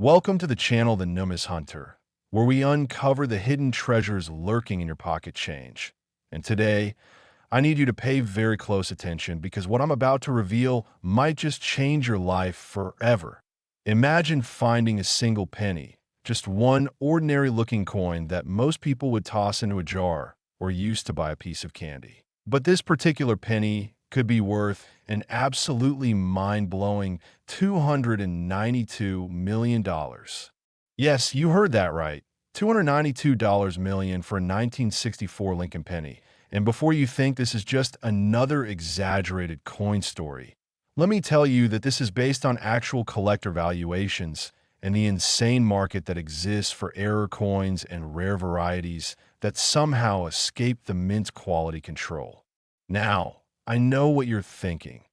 Welcome to the channel The Numbers Hunter, where we uncover the hidden treasures lurking in your pocket change. And today, I need you to pay very close attention because what I'm about to reveal might just change your life forever. Imagine finding a single penny, just one ordinary-looking coin that most people would toss into a jar or use to buy a piece of candy. But this particular penny could be worth an absolutely mind-blowing $292 million. Yes, you heard that right. $292 million for a 1964 Lincoln penny. And before you think this is just another exaggerated coin story, let me tell you that this is based on actual collector valuations and the insane market that exists for error coins and rare varieties that somehow escape the mint quality control. Now, I know what you're thinking.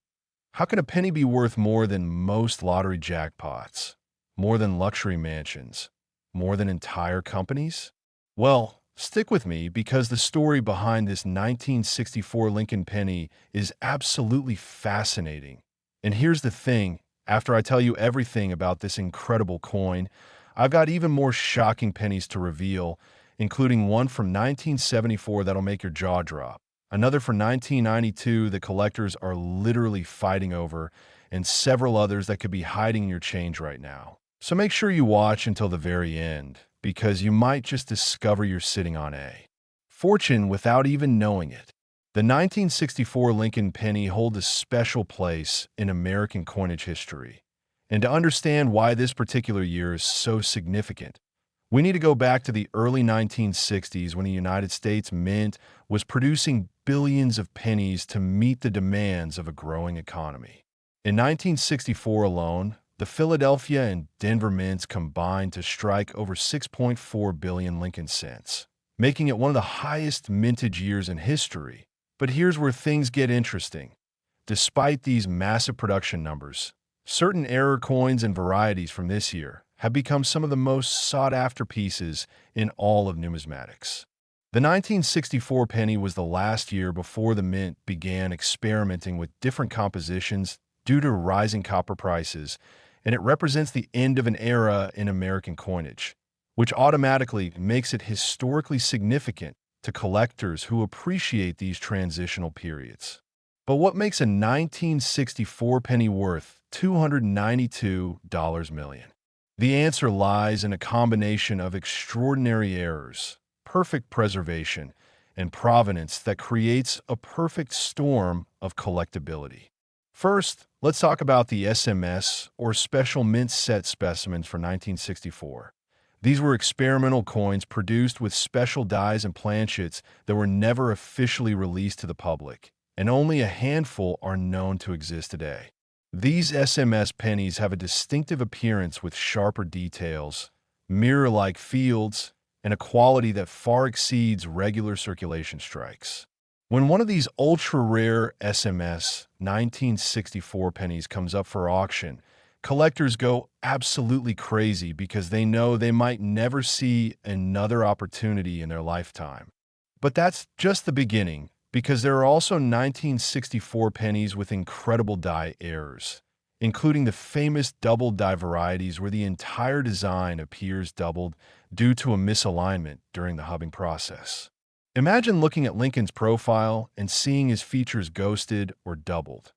How can a penny be worth more than most lottery jackpots? More than luxury mansions? More than entire companies? Well, stick with me because the story behind this 1964 Lincoln penny is absolutely fascinating. And here's the thing, after I tell you everything about this incredible coin, I've got even more shocking pennies to reveal, including one from 1974 that'll make your jaw drop, another from 1992 that collectors are literally fighting over, and several others that could be hiding in your change right now. So make sure you watch until the very end, because you might just discover you're sitting on a fortune without even knowing it. The 1964 Lincoln penny holds a special place in American coinage history. And to understand why this particular year is so significant, we need to go back to the early 1960s when the United States Mint was producing billions of pennies to meet the demands of a growing economy. In 1964 alone, the Philadelphia and Denver mints combined to strike over 6.4 billion Lincoln cents, making it one of the highest mintage years in history. But here's where things get interesting. Despite these massive production numbers, certain error coins and varieties from this year have become some of the most sought-after pieces in all of numismatics. The 1964 penny was the last year before the mint began experimenting with different compositions due to rising copper prices, and it represents the end of an era in American coinage, which automatically makes it historically significant to collectors who appreciate these transitional periods. But what makes a 1964 penny worth $292 million? The answer lies in a combination of extraordinary errors, perfect preservation, and provenance that creates a perfect storm of collectability. First, let's talk about the SMS, or Special Mint Set specimens for 1964. These were experimental coins produced with special dies and planchets that were never officially released to the public, and only a handful are known to exist today. These SMS pennies have a distinctive appearance with sharper details, mirror-like fields, and a quality that far exceeds regular circulation strikes. When one of these ultra-rare SMS 1964 pennies comes up for auction, collectors go absolutely crazy because they know they might never see another opportunity in their lifetime. But that's just the beginning, because there are also 1964 pennies with incredible die errors, including the famous double die varieties where the entire design appears doubled due to a misalignment during the hubbing process. Imagine looking at Lincoln's profile and seeing his features ghosted or doubled.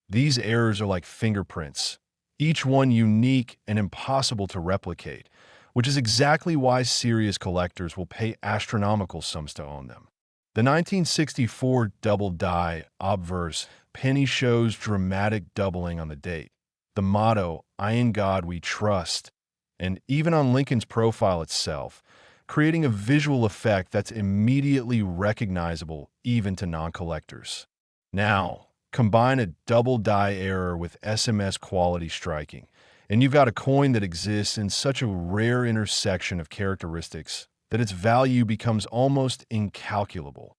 These errors are like fingerprints, each one unique and impossible to replicate, which is exactly why serious collectors will pay astronomical sums to own them. The 1964 double die obverse penny shows dramatic doubling on the date, the motto, "I in God we trust," and even on Lincoln's profile itself, creating a visual effect that's immediately recognizable even to non-collectors. Now, combine a double die error with SMS quality striking, and you've got a coin that exists in such a rare intersection of characteristics that its value becomes almost incalculable.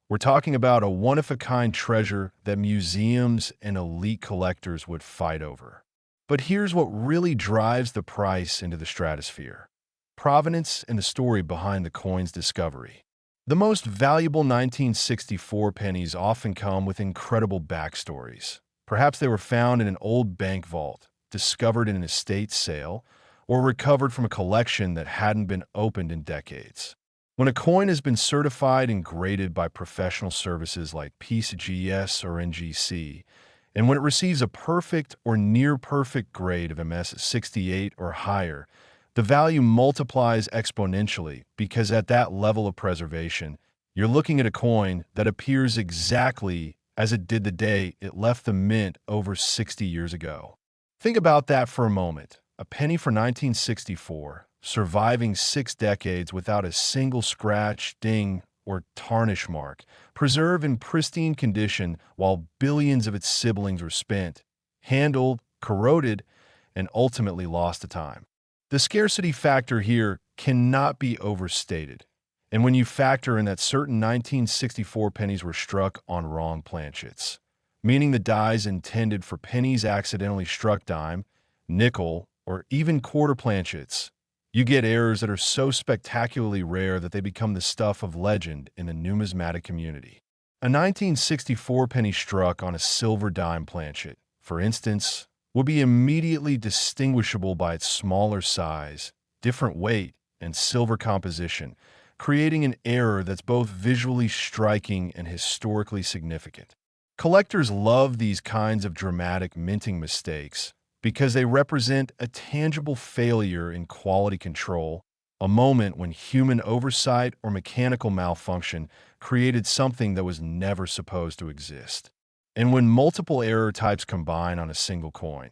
We're talking about a one-of-a-kind treasure that museums and elite collectors would fight over. But here's what really drives the price into the stratosphere: provenance and the story behind the coin's discovery. The most valuable 1964 pennies often come with incredible backstories. Perhaps they were found in an old bank vault, discovered in an estate sale, or recovered from a collection that hadn't been opened in decades. When a coin has been certified and graded by professional services like PCGS or NGC, and when it receives a perfect or near-perfect grade of MS68 or higher, the value multiplies exponentially because at that level of preservation, you're looking at a coin that appears exactly as it did the day it left the mint over 60 years ago. Think about that for a moment. A penny for 1964, surviving 6 decades without a single scratch, ding, or tarnish mark, preserved in pristine condition while billions of its siblings were spent, handled, corroded, and ultimately lost to time. The scarcity factor here cannot be overstated. And when you factor in that certain 1964 pennies were struck on wrong planchets, meaning the dies intended for pennies accidentally struck dime, nickel, or even quarter planchets, you get errors that are so spectacularly rare that they become the stuff of legend in the numismatic community. A 1964 penny struck on a silver dime planchet, for instance, would be immediately distinguishable by its smaller size, different weight, and silver composition, creating an error that's both visually striking and historically significant. Collectors love these kinds of dramatic minting mistakes because they represent a tangible failure in quality control, a moment when human oversight or mechanical malfunction created something that was never supposed to exist. And when multiple error types combine on a single coin,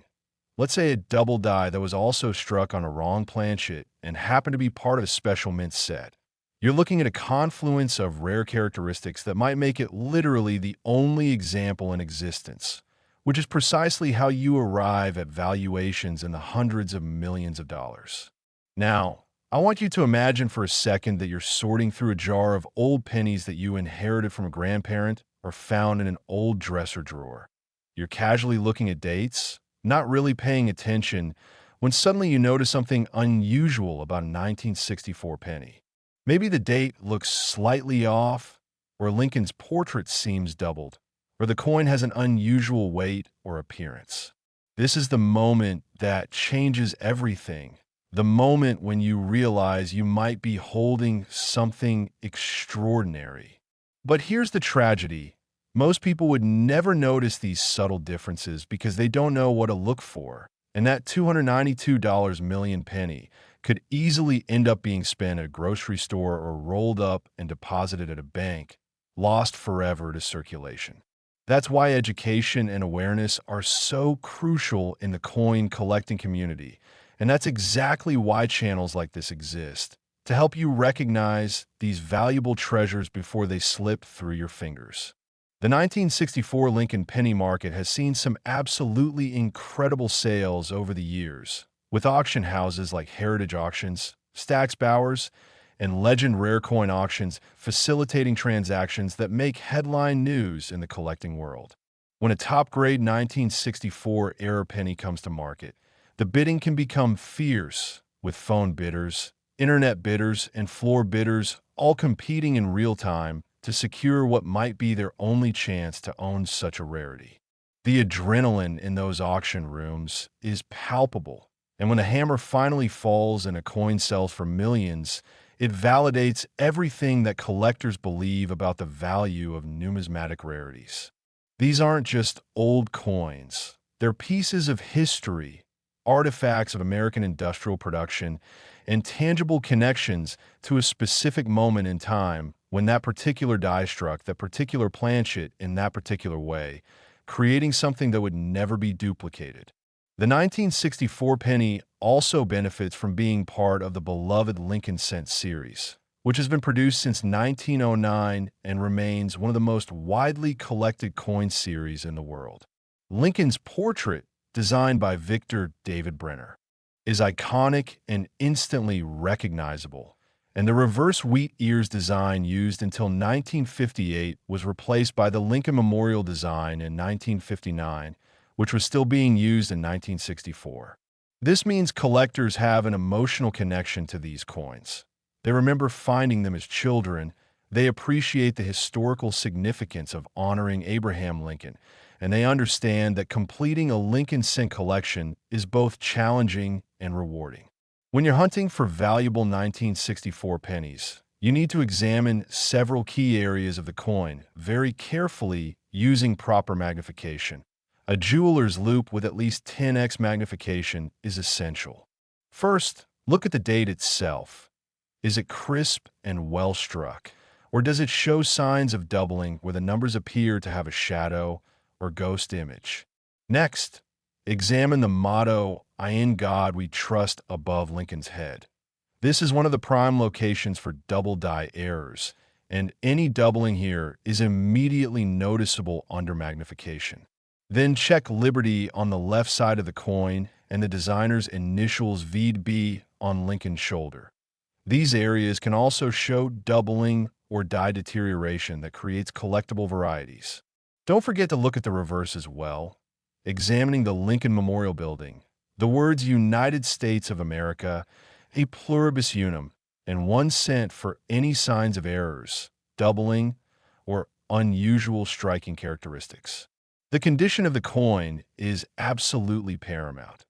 let's say a double die that was also struck on a wrong planchet and happened to be part of a special mint set, you're looking at a confluence of rare characteristics that might make it literally the only example in existence, which is precisely how you arrive at valuations in the hundreds of millions of dollars. Now, I want you to imagine for a second that you're sorting through a jar of old pennies that you inherited from a grandparent or found in an old dresser drawer. You're casually looking at dates, not really paying attention, when suddenly you notice something unusual about a 1964 penny. Maybe the date looks slightly off, or Lincoln's portrait seems doubled, or the coin has an unusual weight or appearance. This is the moment that changes everything. The moment when you realize you might be holding something extraordinary. But here's the tragedy. Most people would never notice these subtle differences because they don't know what to look for. And that $292 million penny could easily end up being spent at a grocery store or rolled up and deposited at a bank, lost forever to circulation. That's why education and awareness are so crucial in the coin collecting community. And that's exactly why channels like this exist, to help you recognize these valuable treasures before they slip through your fingers. The 1964 Lincoln penny market has seen some absolutely incredible sales over the years, with auction houses like Heritage Auctions, Stack's Bowers, and Legend Rare Coin Auctions facilitating transactions that make headline news in the collecting world. When a top-grade 1964-era penny comes to market, the bidding can become fierce, with phone bidders, internet bidders, and floor bidders all competing in real time to secure what might be their only chance to own such a rarity. The adrenaline in those auction rooms is palpable, and when a hammer finally falls and a coin sells for millions, it validates everything that collectors believe about the value of numismatic rarities. These aren't just old coins. They're pieces of history, artifacts of American industrial production, and tangible connections to a specific moment in time when that particular die struck that particular planchet in that particular way, creating something that would never be duplicated. The 1964 penny also benefits from being part of the beloved Lincoln Cent series, which has been produced since 1909 and remains one of the most widely collected coin series in the world. Lincoln's portrait, designed by Victor David Brenner, is iconic and instantly recognizable, and the reverse wheat ears design used until 1958 was replaced by the Lincoln Memorial design in 1959, which was still being used in 1964. This means collectors have an emotional connection to these coins. They remember finding them as children, they appreciate the historical significance of honoring Abraham Lincoln, and they understand that completing a Lincoln Cent collection is both challenging and rewarding. When you're hunting for valuable 1964 pennies, you need to examine several key areas of the coin very carefully using proper magnification. A jeweler's loupe with at least 10x magnification is essential. First, look at the date itself. Is it crisp and well struck? Or does it show signs of doubling where the numbers appear to have a shadow or ghost image? Next, examine the motto, "I in God we trust," above Lincoln's head. This is one of the prime locations for double die errors, and any doubling here is immediately noticeable under magnification. Then check Liberty on the left side of the coin and the designer's initials VB on Lincoln's shoulder. These areas can also show doubling or die deterioration that creates collectible varieties. Don't forget to look at the reverse as well. Examining the Lincoln Memorial Building, the words United States of America, a pluribus unum, and 1 cent for any signs of errors, doubling, or unusual striking characteristics. The condition of the coin is absolutely paramount.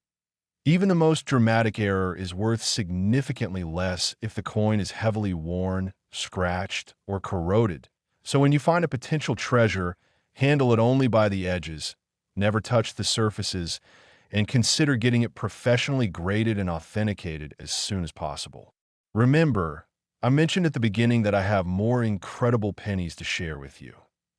Even the most dramatic error is worth significantly less if the coin is heavily worn, scratched, or corroded. So when you find a potential treasure, handle it only by the edges, never touch the surfaces, and consider getting it professionally graded and authenticated as soon as possible. Remember, I mentioned at the beginning that I have more incredible pennies to share with you.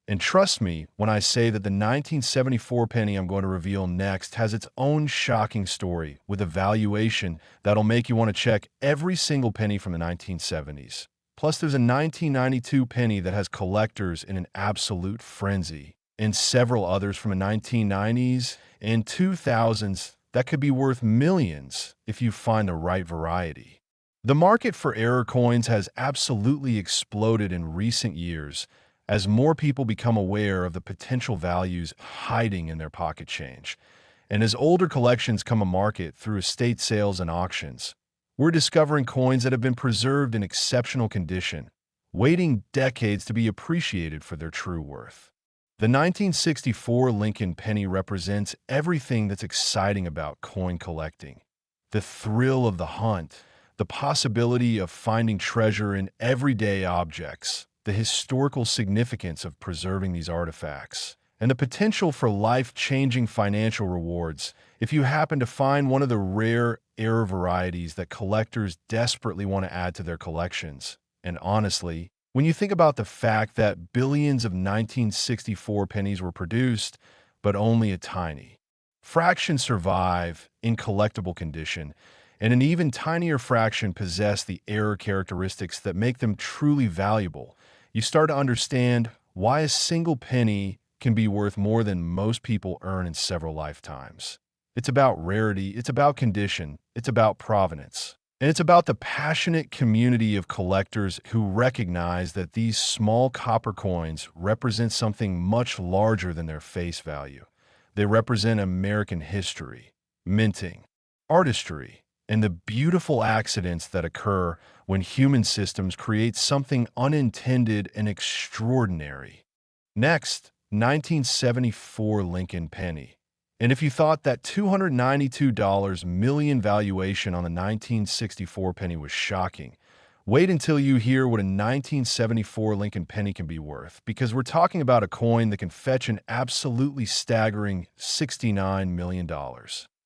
And trust me when I say that the 1974 penny I'm going to reveal next has its own shocking story with a valuation that'll make you want to check every single penny from the 1970s. Plus, there's a 1992 penny that has collectors in an absolute frenzy, and several others from the 1990s and 2000s that could be worth millions if you find the right variety. The market for error coins has absolutely exploded in recent years as more people become aware of the potential values hiding in their pocket change. And as older collections come to market through estate sales and auctions, we're discovering coins that have been preserved in exceptional condition, waiting decades to be appreciated for their true worth. The 1964 Lincoln penny represents everything that's exciting about coin collecting. The thrill of the hunt, the possibility of finding treasure in everyday objects, the historical significance of preserving these artifacts, and the potential for life-changing financial rewards if you happen to find one of the rare error varieties that collectors desperately want to add to their collections. And honestly, when you think about the fact that billions of 1964 pennies were produced, but only a tiny fraction survive in collectible condition, and an even tinier fraction possess the error characteristics that make them truly valuable, you start to understand why a single penny can be worth more than most people earn in several lifetimes. It's about rarity, it's about condition, it's about provenance, and it's about the passionate community of collectors who recognize that these small copper coins represent something much larger than their face value. They represent American history, minting, artistry, and the beautiful accidents that occur when human systems create something unintended and extraordinary. Next, 1974 Lincoln penny. And if you thought that $292 million valuation on the 1964 penny was shocking, wait until you hear what a 1974 Lincoln penny can be worth, because we're talking about a coin that can fetch an absolutely staggering $69 million.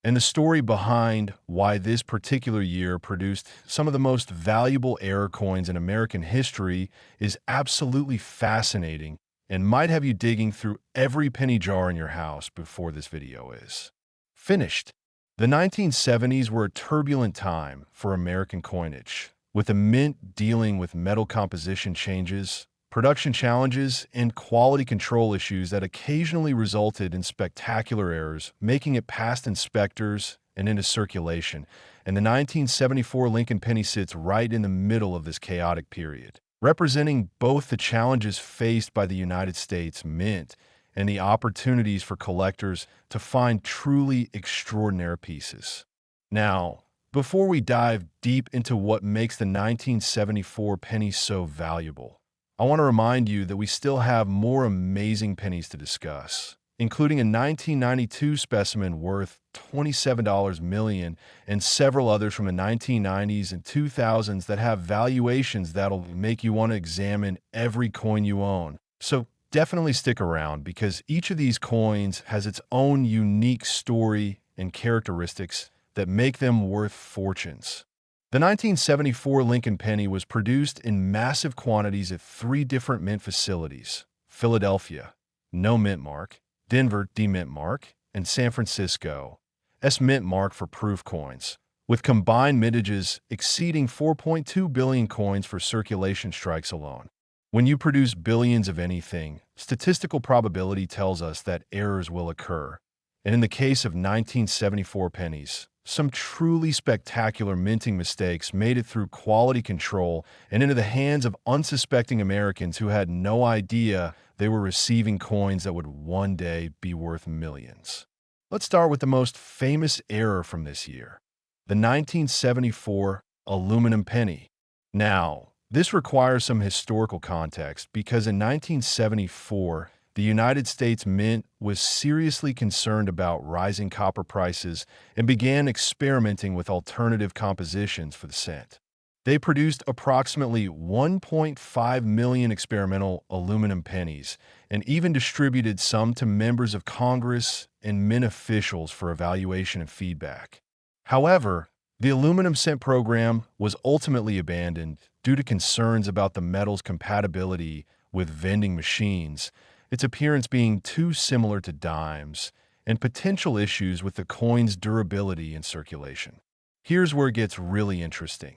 And the story behind why this particular year produced some of the most valuable error coins in American history is absolutely fascinating and might have you digging through every penny jar in your house before this video is finished. The 1970s were a turbulent time for American coinage, with the mint dealing with metal composition changes, production challenges, and quality control issues that occasionally resulted in spectacular errors, making it past inspectors and into circulation. And the 1974 Lincoln penny sits right in the middle of this chaotic period, representing both the challenges faced by the United States Mint and the opportunities for collectors to find truly extraordinary pieces. Now, before we dive deep into what makes the 1974 penny so valuable, I want to remind you that we still have more amazing pennies to discuss. including a 1992 specimen worth $27 million and several others from the 1990s and 2000s that have valuations that'll make you want to examine every coin you own. So definitely stick around because each of these coins has its own unique story and characteristics that make them worth fortunes. The 1974 Lincoln penny was produced in massive quantities at 3 different mint facilities: Philadelphia, no mint mark; Denver, D-mint mark; and San Francisco, S-mint mark for proof coins, with combined mintages exceeding 4.2 billion coins for circulation strikes alone. When you produce billions of anything, statistical probability tells us that errors will occur. And in the case of 1974 pennies, some truly spectacular minting mistakes made it through quality control and into the hands of unsuspecting Americans who had no idea they were receiving coins that would one day be worth millions. Let's start with the most famous error from this year, the 1974 aluminum penny. Now, this requires some historical context because in 1974, the United States Mint was seriously concerned about rising copper prices and began experimenting with alternative compositions for the cent. They produced approximately 1.5 million experimental aluminum pennies and even distributed some to members of Congress and mint officials for evaluation and feedback. However, the aluminum cent program was ultimately abandoned due to concerns about the metal's compatibility with vending machines, its appearance being too similar to dimes, and potential issues with the coin's durability and circulation. Here's where it gets really interesting.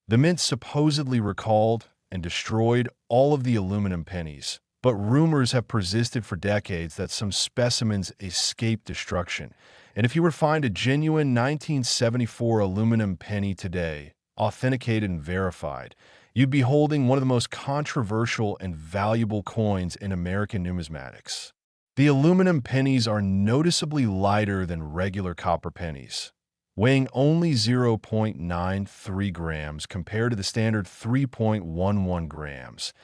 The mint supposedly recalled and destroyed all of the aluminum pennies, but rumors have persisted for decades that some specimens escaped destruction. And if you were to find a genuine 1974 aluminum penny today, authenticated and verified, you'd be holding one of the most controversial and valuable coins in American numismatics. The aluminum pennies are noticeably lighter than regular copper pennies, weighing only 0.93 grams compared to the standard 3.11 grams,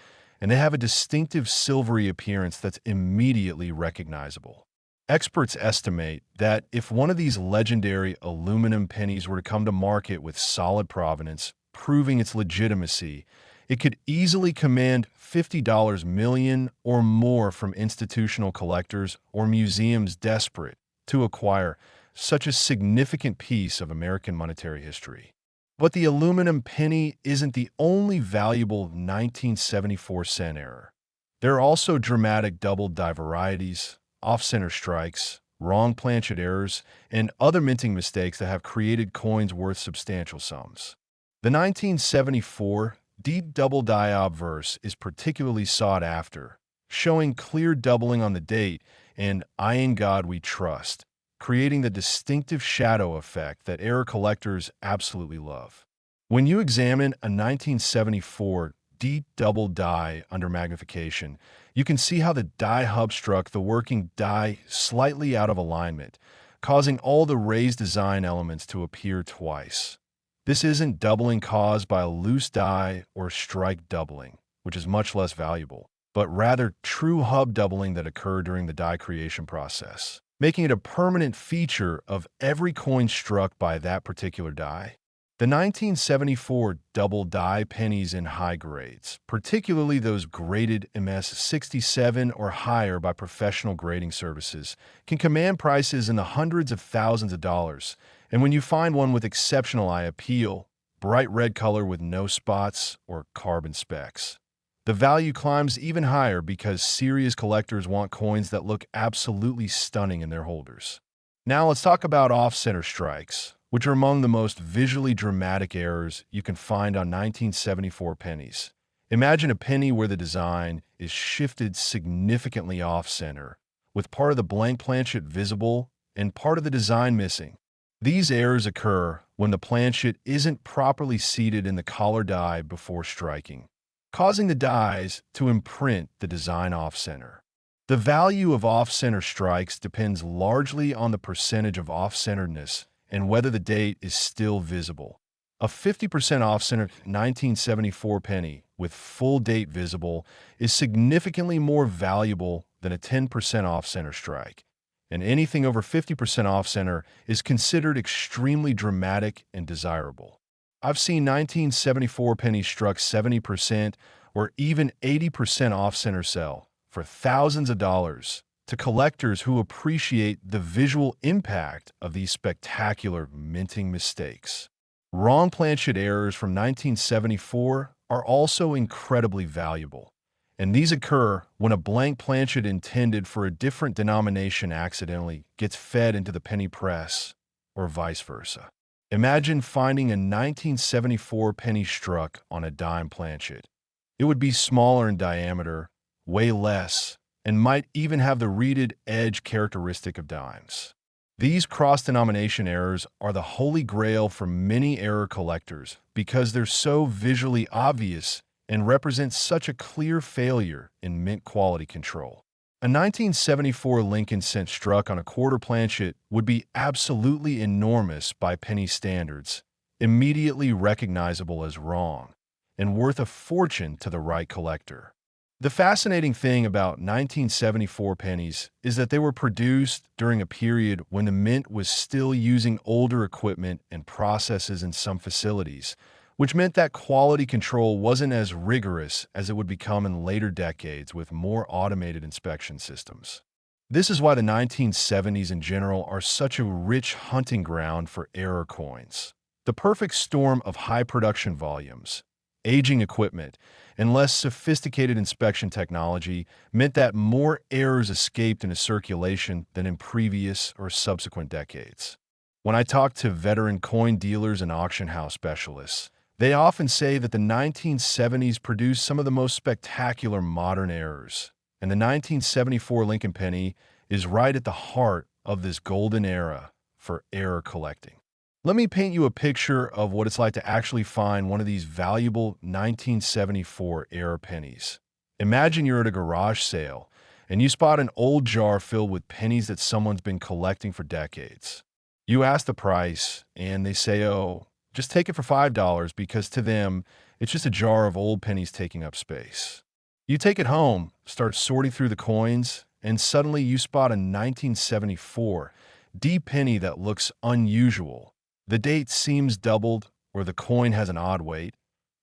and they have a distinctive silvery appearance that's immediately recognizable. Experts estimate that if one of these legendary aluminum pennies were to come to market with solid provenance, proving its legitimacy, it could easily command $50 million or more from institutional collectors or museums desperate to acquire such a significant piece of American monetary history. But the aluminum penny isn't the only valuable 1974 cent error. There are also dramatic double die varieties, off-center strikes, wrong planchet errors, and other minting mistakes that have created coins worth substantial sums. The 1974 D double die obverse is particularly sought after, showing clear doubling on the date and "I in God we trust," creating the distinctive shadow effect that error collectors absolutely love. When you examine a 1974 D double die under magnification, you can see how the die hub struck the working die slightly out of alignment, causing all the raised design elements to appear twice. This isn't doubling caused by a loose die or strike doubling, which is much less valuable, but rather true hub doubling that occurred during the die creation process, making it a permanent feature of every coin struck by that particular die. The 1974 double die pennies in high grades, particularly those graded MS-67 or higher by professional grading services, can command prices in the hundreds of thousands of dollars. And when you find one with exceptional eye appeal, bright red color with no spots or carbon specks, the value climbs even higher because serious collectors want coins that look absolutely stunning in their holders. Now let's talk about off-center strikes, which are among the most visually dramatic errors you can find on 1974 pennies. Imagine a penny where the design is shifted significantly off-center, with part of the blank planchet visible and part of the design missing. These errors occur when the planchet isn't properly seated in the collar die before striking, causing the dies to imprint the design off-center. The value of off-center strikes depends largely on the percentage of off-centeredness and whether the date is still visible. A 50% off-center 1974 penny with full date visible is significantly more valuable than a 10% off-center strike, and anything over 50% off-center is considered extremely dramatic and desirable. I've seen 1974 pennies struck 70% or even 80% off-center sell for thousands of dollars to collectors who appreciate the visual impact of these spectacular minting mistakes. Wrong planchet errors from 1974 are also incredibly valuable, and these occur when a blank planchet intended for a different denomination accidentally gets fed into the penny press, or vice versa. Imagine finding a 1974 penny struck on a dime planchet. It would be smaller in diameter, weigh less, and might even have the reeded edge characteristic of dimes. These cross-denomination errors are the holy grail for many error collectors because they're so visually obvious and represent such a clear failure in mint quality control. A 1974 Lincoln cent struck on a quarter planchet would be absolutely enormous by penny standards, immediately recognizable as wrong, and worth a fortune to the right collector. The fascinating thing about 1974 pennies is that they were produced during a period when the mint was still using older equipment and processes in some facilities, which meant that quality control wasn't as rigorous as it would become in later decades with more automated inspection systems. This is why the 1970s in general are such a rich hunting ground for error coins. The perfect storm of high production volumes, aging equipment, and less sophisticated inspection technology meant that more errors escaped into circulation than in previous or subsequent decades. When I talk to veteran coin dealers and auction house specialists, they often say that the 1970s produced some of the most spectacular modern errors, and the 1974 Lincoln penny is right at the heart of this golden era for error collecting. Let me paint you a picture of what it's like to actually find one of these valuable 1974 error pennies. Imagine you're at a garage sale and you spot an old jar filled with pennies that someone's been collecting for decades. You ask the price and they say, "Oh, just take it for $5 because to them, it's just a jar of old pennies taking up space." You take it home, start sorting through the coins, and suddenly you spot a 1974 D penny that looks unusual. The date seems doubled, or the coin has an odd weight,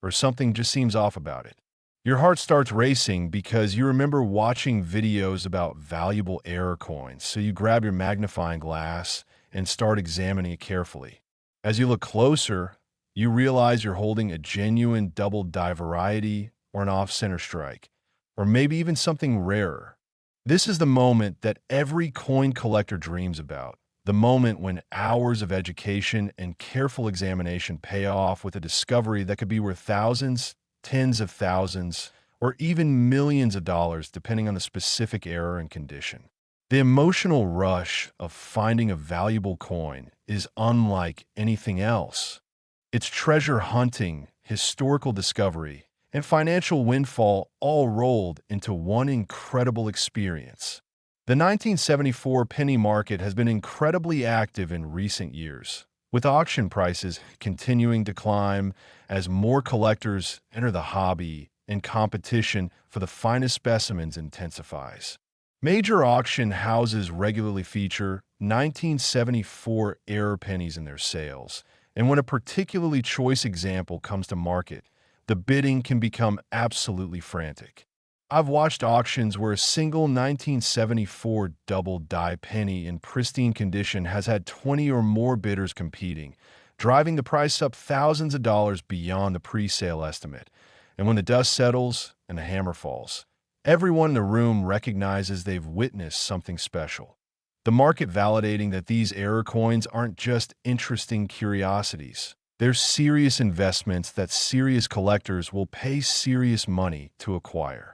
or something just seems off about it. Your heart starts racing because you remember watching videos about valuable error coins, so you grab your magnifying glass and start examining it carefully. As you look closer, you realize you're holding a genuine double die variety or an off-center strike, or maybe even something rarer. This is the moment that every coin collector dreams about. The moment when hours of education and careful examination pay off with a discovery that could be worth thousands, tens of thousands, or even millions of dollars depending on the specific error and condition. The emotional rush of finding a valuable coin is unlike anything else. It's treasure hunting, historical discovery, and financial windfall all rolled into one incredible experience. The 1974 penny market has been incredibly active in recent years, with auction prices continuing to climb as more collectors enter the hobby and competition for the finest specimens intensifies. Major auction houses regularly feature 1974 error pennies in their sales, and when a particularly choice example comes to market, the bidding can become absolutely frantic. I've watched auctions where a single 1974 double die penny in pristine condition has had 20 or more bidders competing, driving the price up thousands of dollars beyond the pre-sale estimate. And when the dust settles and the hammer falls, everyone in the room recognizes they've witnessed something special. The market validating that these error coins aren't just interesting curiosities. They're serious investments that serious collectors will pay serious money to acquire.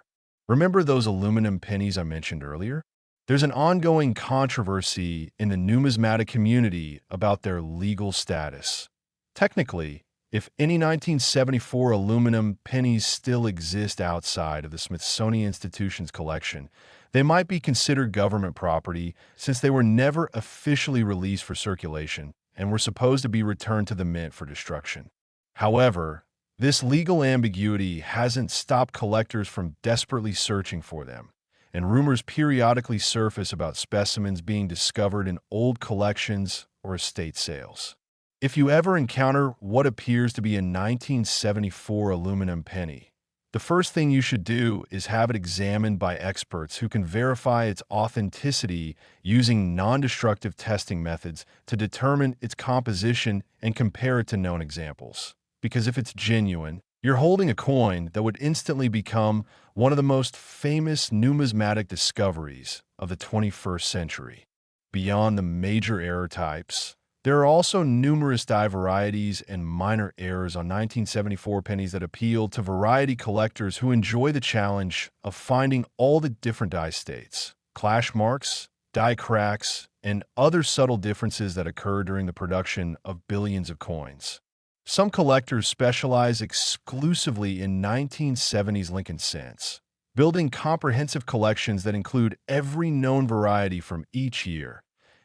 Remember those aluminum pennies I mentioned earlier? There's an ongoing controversy in the numismatic community about their legal status. Technically, if any 1974 aluminum pennies still exist outside of the Smithsonian Institution's collection, they might be considered government property since they were never officially released for circulation and were supposed to be returned to the mint for destruction. However, this legal ambiguity hasn't stopped collectors from desperately searching for them, and rumors periodically surface about specimens being discovered in old collections or estate sales. If you ever encounter what appears to be a 1974 aluminum penny, the first thing you should do is have it examined by experts who can verify its authenticity using non-destructive testing methods to determine its composition and compare it to known examples. Because if it's genuine, you're holding a coin that would instantly become one of the most famous numismatic discoveries of the 21st century. Beyond the major error types, there are also numerous die varieties and minor errors on 1974 pennies that appeal to variety collectors who enjoy the challenge of finding all the different die states, clash marks, die cracks, and other subtle differences that occur during the production of billions of coins. Some collectors specialize exclusively in 1970s Lincoln cents, building comprehensive collections that include every known variety from each year.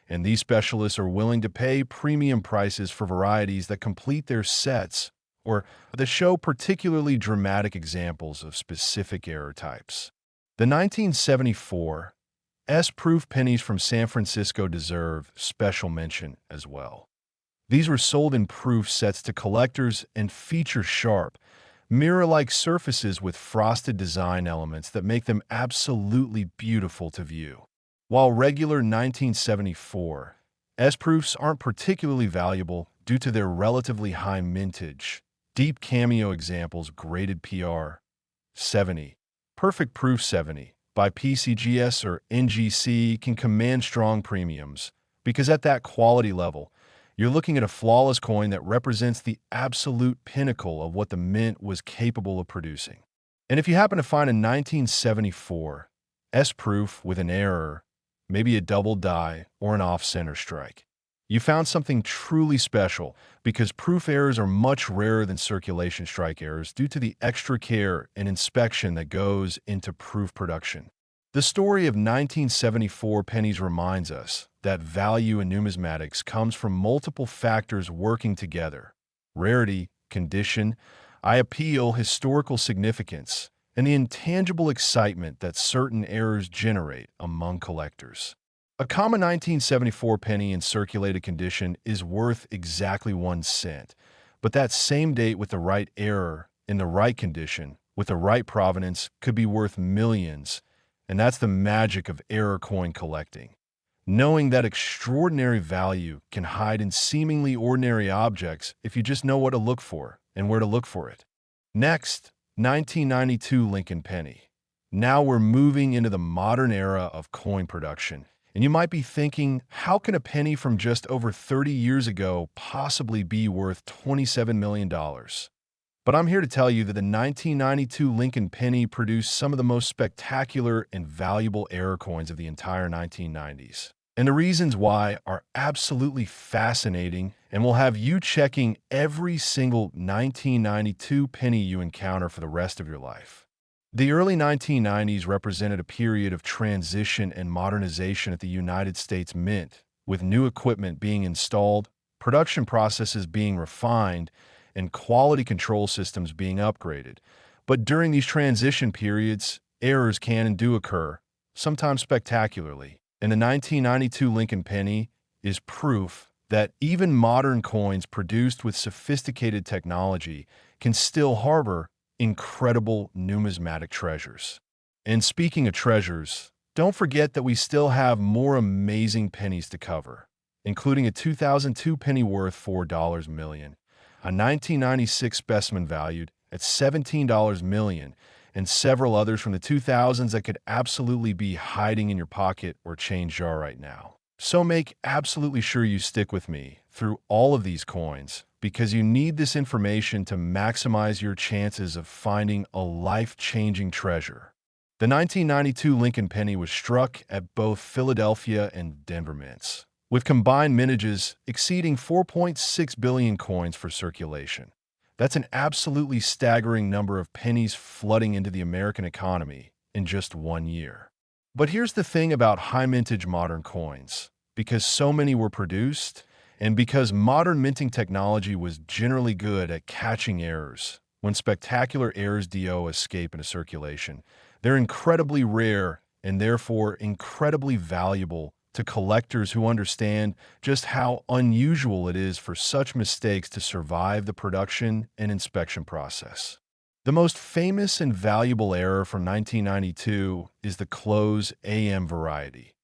And these specialists are willing to pay premium prices for varieties that complete their sets or that show particularly dramatic examples of specific error types. The 1974 S-proof pennies from San Francisco deserve special mention as well. These were sold in proof sets to collectors and feature sharp, mirror-like surfaces with frosted design elements that make them absolutely beautiful to view. While regular 1974 S-proofs aren't particularly valuable due to their relatively high mintage, deep cameo examples graded PR 70, Perfect Proof 70 by PCGS or NGC can command strong premiums because at that quality level, you're looking at a flawless coin that represents the absolute pinnacle of what the mint was capable of producing. And if you happen to find a 1974 S-proof with an error, maybe a double die or an off-center strike, you found something truly special because proof errors are much rarer than circulation strike errors due to the extra care and inspection that goes into proof production. The story of 1974 pennies reminds us that value in numismatics comes from multiple factors working together: rarity, condition, eye appeal, historical significance, and the intangible excitement that certain errors generate among collectors. A common 1974 penny in circulated condition is worth exactly 1 cent, but that same date with the right error, in the right condition, with the right provenance, could be worth millions, and that's the magic of error coin collecting. Knowing that extraordinary value can hide in seemingly ordinary objects if you just know what to look for and where to look for it. Next, 1992 Lincoln penny. Now we're moving into the modern era of coin production. And you might be thinking, how can a penny from just over 30 years ago possibly be worth $27 million? But I'm here to tell you that the 1992 Lincoln penny produced some of the most spectacular and valuable error coins of the entire 1990s. And the reasons why are absolutely fascinating and will have you checking every single 1992 penny you encounter for the rest of your life. The early 1990s represented a period of transition and modernization at the United States Mint, with new equipment being installed, production processes being refined, and quality control systems being upgraded. But during these transition periods, errors can and do occur, sometimes spectacularly. And the 1992 Lincoln penny is proof that even modern coins produced with sophisticated technology can still harbor incredible numismatic treasures. And speaking of treasures, don't forget that we still have more amazing pennies to cover, including a 2002 penny worth $4 million, a 1996 specimen valued at $17 million, and several others from the 2000s that could absolutely be hiding in your pocket or change jar right now. So make absolutely sure you stick with me through all of these coins, because you need this information to maximize your chances of finding a life-changing treasure. The 1992 Lincoln penny was struck at both Philadelphia and Denver mints, with combined mintages exceeding 4.6 billion coins for circulation. That's an absolutely staggering number of pennies flooding into the American economy in just 1 year. But here's the thing about high mintage modern coins: because so many were produced, And because modern minting technology was generally good at catching errors, when spectacular errors do escape into circulation, they're incredibly rare and therefore incredibly valuable to collectors who understand just how unusual it is for such mistakes to survive the production and inspection process. The most famous and valuable error from 1992 is the close AM variety.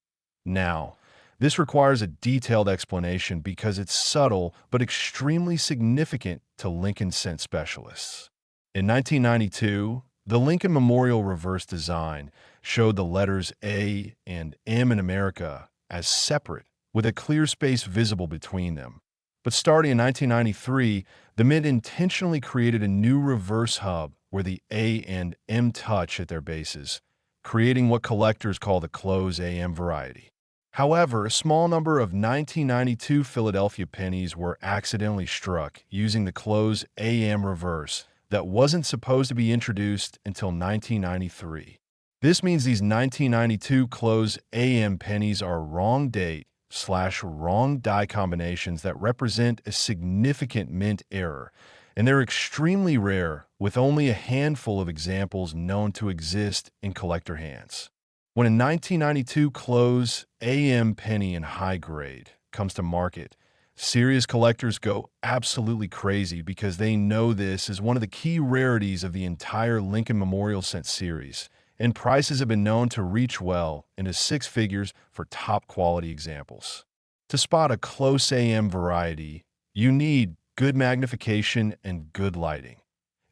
Now, this requires a detailed explanation because it's subtle but extremely significant to Lincoln scent specialists. In 1992, the Lincoln Memorial reverse design showed the letters A and M in America as separate, with a clear space visible between them. But starting in 1993, the Mint intentionally created a new reverse hub where the A and M touch at their bases, creating what collectors call the close AM variety. However, a small number of 1992 Philadelphia pennies were accidentally struck using the close AM reverse that wasn't supposed to be introduced until 1993. This means these 1992 close AM pennies are wrong date/wrong die combinations that represent a significant mint error, and they're extremely rare, with only a handful of examples known to exist in collector hands. When a 1992 close AM penny in high grade comes to market, serious collectors go absolutely crazy because they know this is one of the key rarities of the entire Lincoln Memorial Scent series, and prices have been known to reach well into six figures for top quality examples. To spot a close AM variety, you need good magnification and good lighting.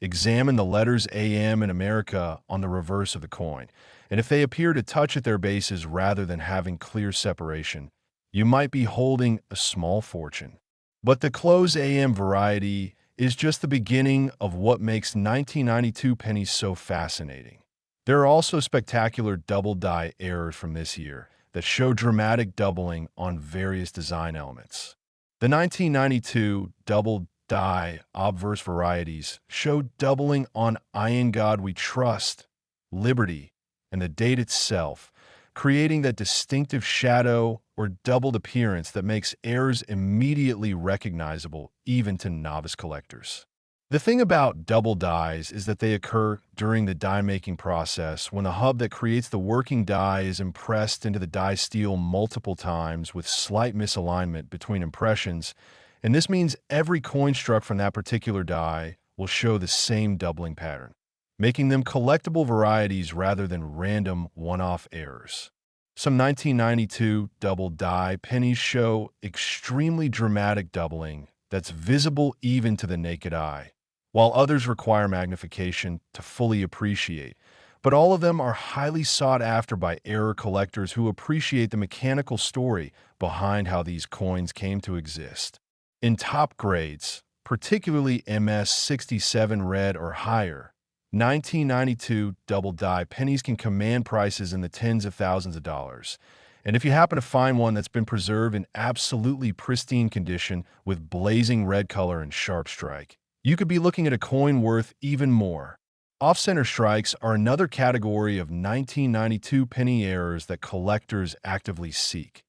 Examine the letters AM in America on the reverse of the coin, and if they appear to touch at their bases rather than having clear separation, you might be holding a small fortune. But the close AM variety is just the beginning of what makes 1992 pennies so fascinating. There are also spectacular double die errors from this year that show dramatic doubling on various design elements. The 1992 double die obverse varieties show doubling on I in God We Trust, Liberty, and the date itself, creating that distinctive shadow or doubled appearance that makes errors immediately recognizable even to novice collectors. The thing about double dies is that they occur during the die-making process when the hub that creates the working die is impressed into the die steel multiple times with slight misalignment between impressions, and this means every coin struck from that particular die will show the same doubling pattern, making them collectible varieties rather than random one-off errors. Some 1992 double die pennies show extremely dramatic doubling that's visible even to the naked eye, while others require magnification to fully appreciate. But all of them are highly sought after by error collectors who appreciate the mechanical story behind how these coins came to exist. In top grades, particularly MS67 red or higher, 1992 double die pennies can command prices in the tens of thousands of dollars. And if you happen to find one that's been preserved in absolutely pristine condition with blazing red color and sharp strike, you could be looking at a coin worth even more. Off-center strikes are another category of 1992 penny errors that collectors actively seek.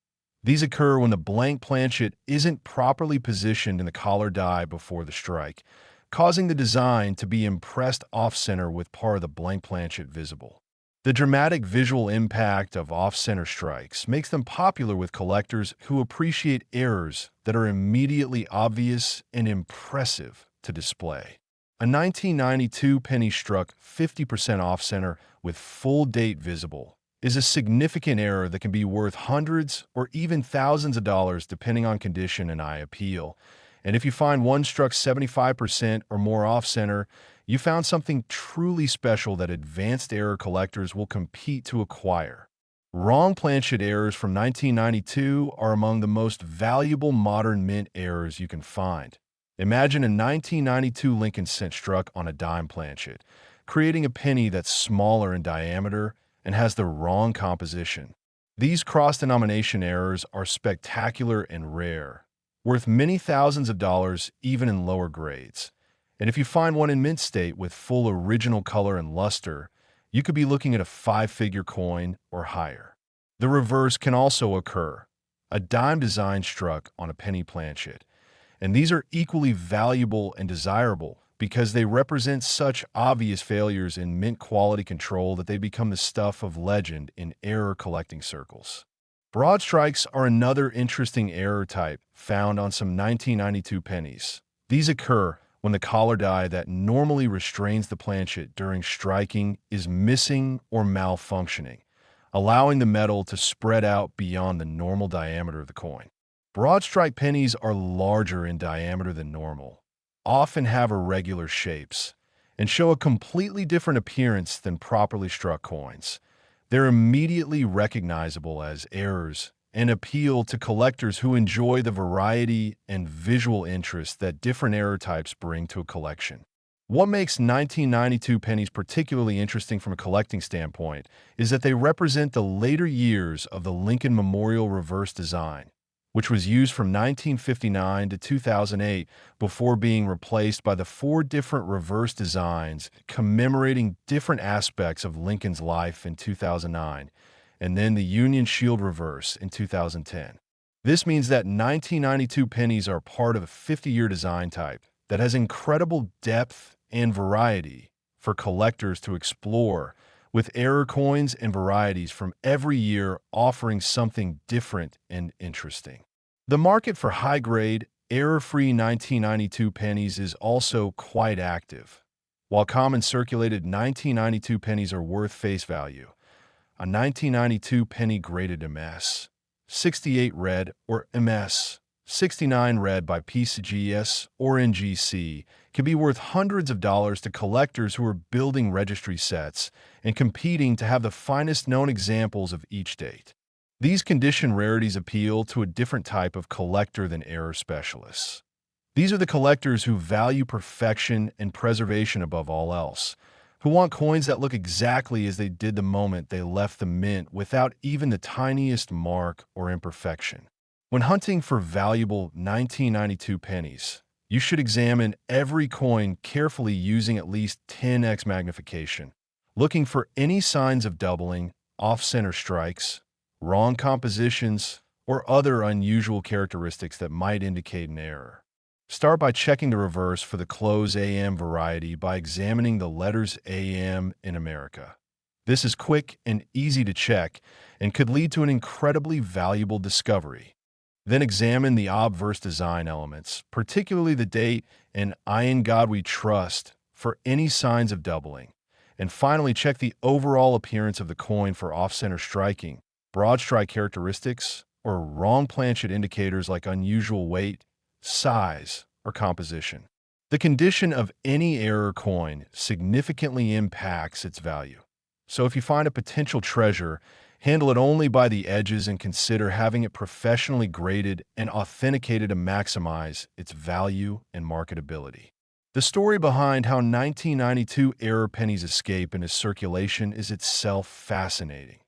These occur when the blank planchet isn't properly positioned in the collar die before the strike, causing the design to be impressed off-center with part of the blank planchet visible. The dramatic visual impact of off-center strikes makes them popular with collectors who appreciate errors that are immediately obvious and impressive to display. A 1992 penny struck 50% off-center with full date visible is a significant error that can be worth hundreds or even thousands of dollars depending on condition and eye appeal. And if you find one struck 75% or more off-center, you found something truly special that advanced error collectors will compete to acquire. Wrong planchet errors from 1992 are among the most valuable modern mint errors you can find. Imagine a 1992 Lincoln cent struck on a dime planchet, creating a penny that's smaller in diameter and has the wrong composition. These cross-denomination errors are spectacular and rare, worth many thousands of dollars even in lower grades. And if you find one in mint state with full original color and luster, you could be looking at a five-figure coin or higher. The reverse can also occur. a dime design struck on a penny planchet. And these are equally valuable and desirable because they represent such obvious failures in mint quality control that they become the stuff of legend in error collecting circles. Broad strikes are another interesting error type found on some 1992 pennies. These occur when the collar die that normally restrains the planchet during striking is missing or malfunctioning, allowing the metal to spread out beyond the normal diameter of the coin. Broad strike pennies are larger in diameter than normal, often have irregular shapes, and show a completely different appearance than properly struck coins. They're immediately recognizable as errors and appeal to collectors who enjoy the variety and visual interest that different error types bring to a collection. What makes 1992 pennies particularly interesting from a collecting standpoint is that they represent the later years of the Lincoln Memorial reverse design, which was used from 1959 to 2008 before being replaced by the 4 different reverse designs commemorating different aspects of Lincoln's life in 2009, and then the Union Shield reverse in 2010. This means that 1992 pennies are part of a 50-year design type that has incredible depth and variety for collectors to explore, with error coins and varieties from every year offering something different and interesting. The market for high-grade, error-free 1992 pennies is also quite active. While common circulated 1992 pennies are worth face value, a 1992 penny graded MS, 68 red or MS, 69 red by PCGS or NGC can be worth hundreds of dollars to collectors who are building registry sets and competing to have the finest known examples of each date. These condition rarities appeal to a different type of collector than error specialists. These are the collectors who value perfection and preservation above all else, who want coins that look exactly as they did the moment they left the mint without even the tiniest mark or imperfection. When hunting for valuable 1992 pennies, you should examine every coin carefully using at least 10x magnification, looking for any signs of doubling, off-center strikes, wrong compositions, or other unusual characteristics that might indicate an error. Start by checking the reverse for the close AM variety by examining the letters AM in America. This is quick and easy to check and could lead to an incredibly valuable discovery. Then examine the obverse design elements, particularly the date and "I in God We Trust" for any signs of doubling. And finally, check the overall appearance of the coin for off-center striking, broad strike characteristics, or wrong planchet indicators like unusual weight, size, or composition. The condition of any error coin significantly impacts its value. So if you find a potential treasure, handle it only by the edges and consider having it professionally graded and authenticated to maximize its value and marketability. The story behind how 1992 error pennies escape into circulation is itself fascinating.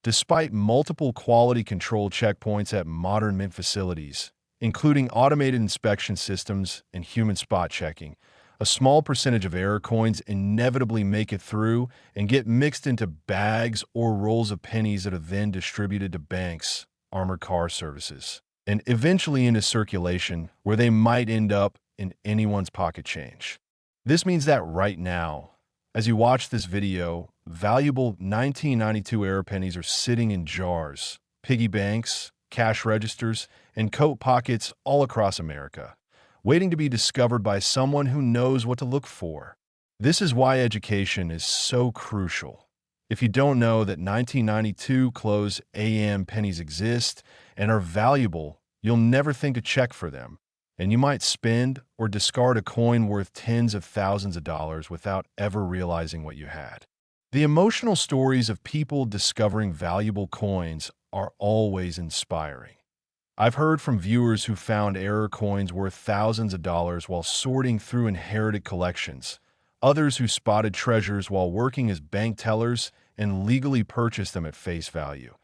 Despite multiple quality control checkpoints at modern mint facilities, including automated inspection systems and human spot checking, a small percentage of error coins inevitably make it through and get mixed into bags or rolls of pennies that are then distributed to banks, armored car services, and eventually into circulation where they might end up in anyone's pocket change. This means that right now, as you watch this video, valuable 1992 error pennies are sitting in jars, piggy banks, cash registers, and coat pockets all across America, waiting to be discovered by someone who knows what to look for. This is why education is so crucial. If you don't know that 1992 close AM pennies exist and are valuable, you'll never think to check for them, and you might spend or discard a coin worth tens of thousands of dollars without ever realizing what you had. The emotional stories of people discovering valuable coins are always inspiring. I've heard from viewers who found error coins worth thousands of dollars while sorting through inherited collections, others who spotted treasures while working as bank tellers and legally purchased them at face value,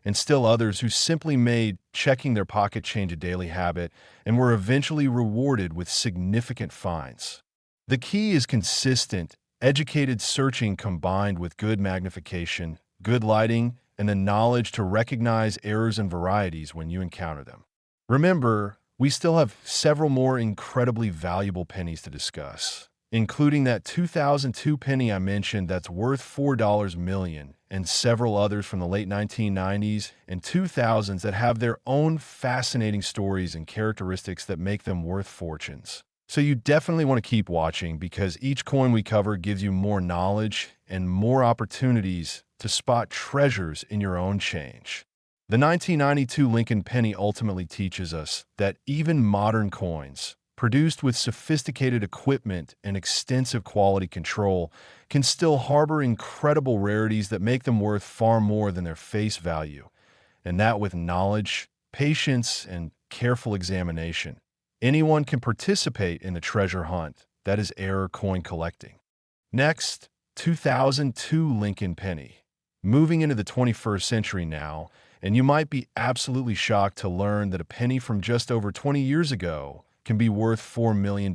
and still others who simply made checking their pocket change a daily habit and were eventually rewarded with significant finds. The key is consistent, educated searching combined with good magnification, good lighting, and the knowledge to recognize errors and varieties when you encounter them. Remember, we still have several more incredibly valuable pennies to discuss, including that 2002 penny I mentioned that's worth $4 million, and several others from the late 1990s and 2000s that have their own fascinating stories and characteristics that make them worth fortunes. So you definitely want to keep watching because each coin we cover gives you more knowledge and more opportunities to spot treasures in your own change. The 1992 Lincoln penny ultimately teaches us that even modern coins, produced with sophisticated equipment and extensive quality control, can still harbor incredible rarities that make them worth far more than their face value, and that with knowledge, patience, and careful examination. Anyone can participate in the treasure hunt that is error coin collecting. Next, 2002 Lincoln penny. Moving into the 21st century now, and you might be absolutely shocked to learn that a penny from just over 20 years ago can be worth $4 million.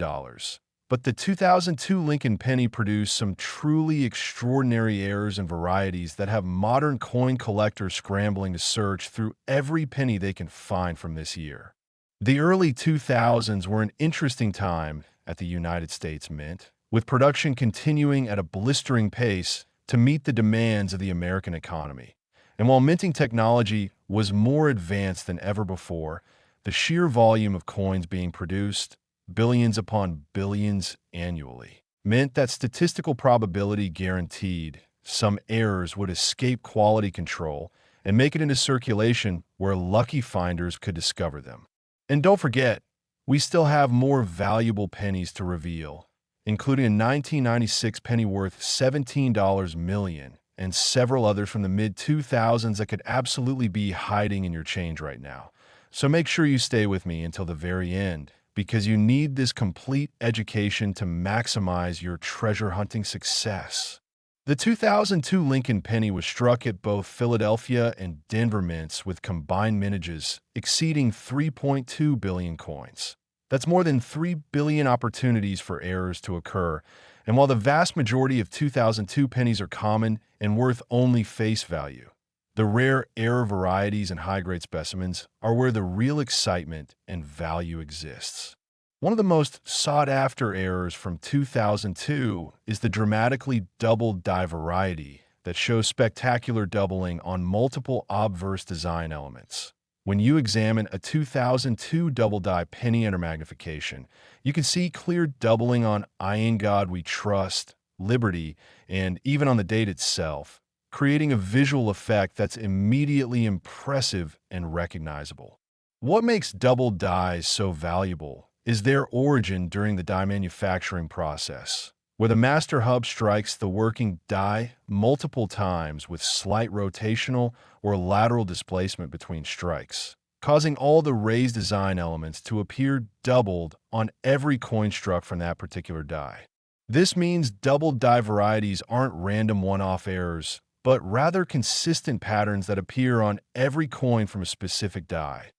But the 2002 Lincoln penny produced some truly extraordinary errors and varieties that have modern coin collectors scrambling to search through every penny they can find from this year. The early 2000s were an interesting time at the United States Mint, with production continuing at a blistering pace to meet the demands of the American economy. And while minting technology was more advanced than ever before, the sheer volume of coins being produced, billions upon billions annually, meant that statistical probability guaranteed some errors would escape quality control and make it into circulation where lucky finders could discover them. And don't forget, we still have more valuable pennies to reveal, including a 1996 penny worth $17 million and several others from the mid-2000s that could absolutely be hiding in your change right now. So make sure you stay with me until the very end, because you need this complete education to maximize your treasure hunting success. The 2002 Lincoln penny was struck at both Philadelphia and Denver mints with combined mintages exceeding 3.2 billion coins. That's more than 3 billion opportunities for errors to occur, and while the vast majority of 2002 pennies are common and worth only face value, the rare error varieties and high-grade specimens are where the real excitement and value exists. One of the most sought-after errors from 2002 is the dramatically doubled die variety that shows spectacular doubling on multiple obverse design elements. When you examine a 2002 double die penny under magnification, you can see clear doubling on "I in God We Trust," "Liberty," and even on the date itself, creating a visual effect that's immediately impressive and recognizable. What makes double dies so valuable is their origin during the die manufacturing process, where the master hub strikes the working die multiple times with slight rotational or lateral displacement between strikes, causing all the raised design elements to appear doubled on every coin struck from that particular die. This means double die varieties aren't random one-off errors, but rather consistent patterns that appear on every coin from a specific die,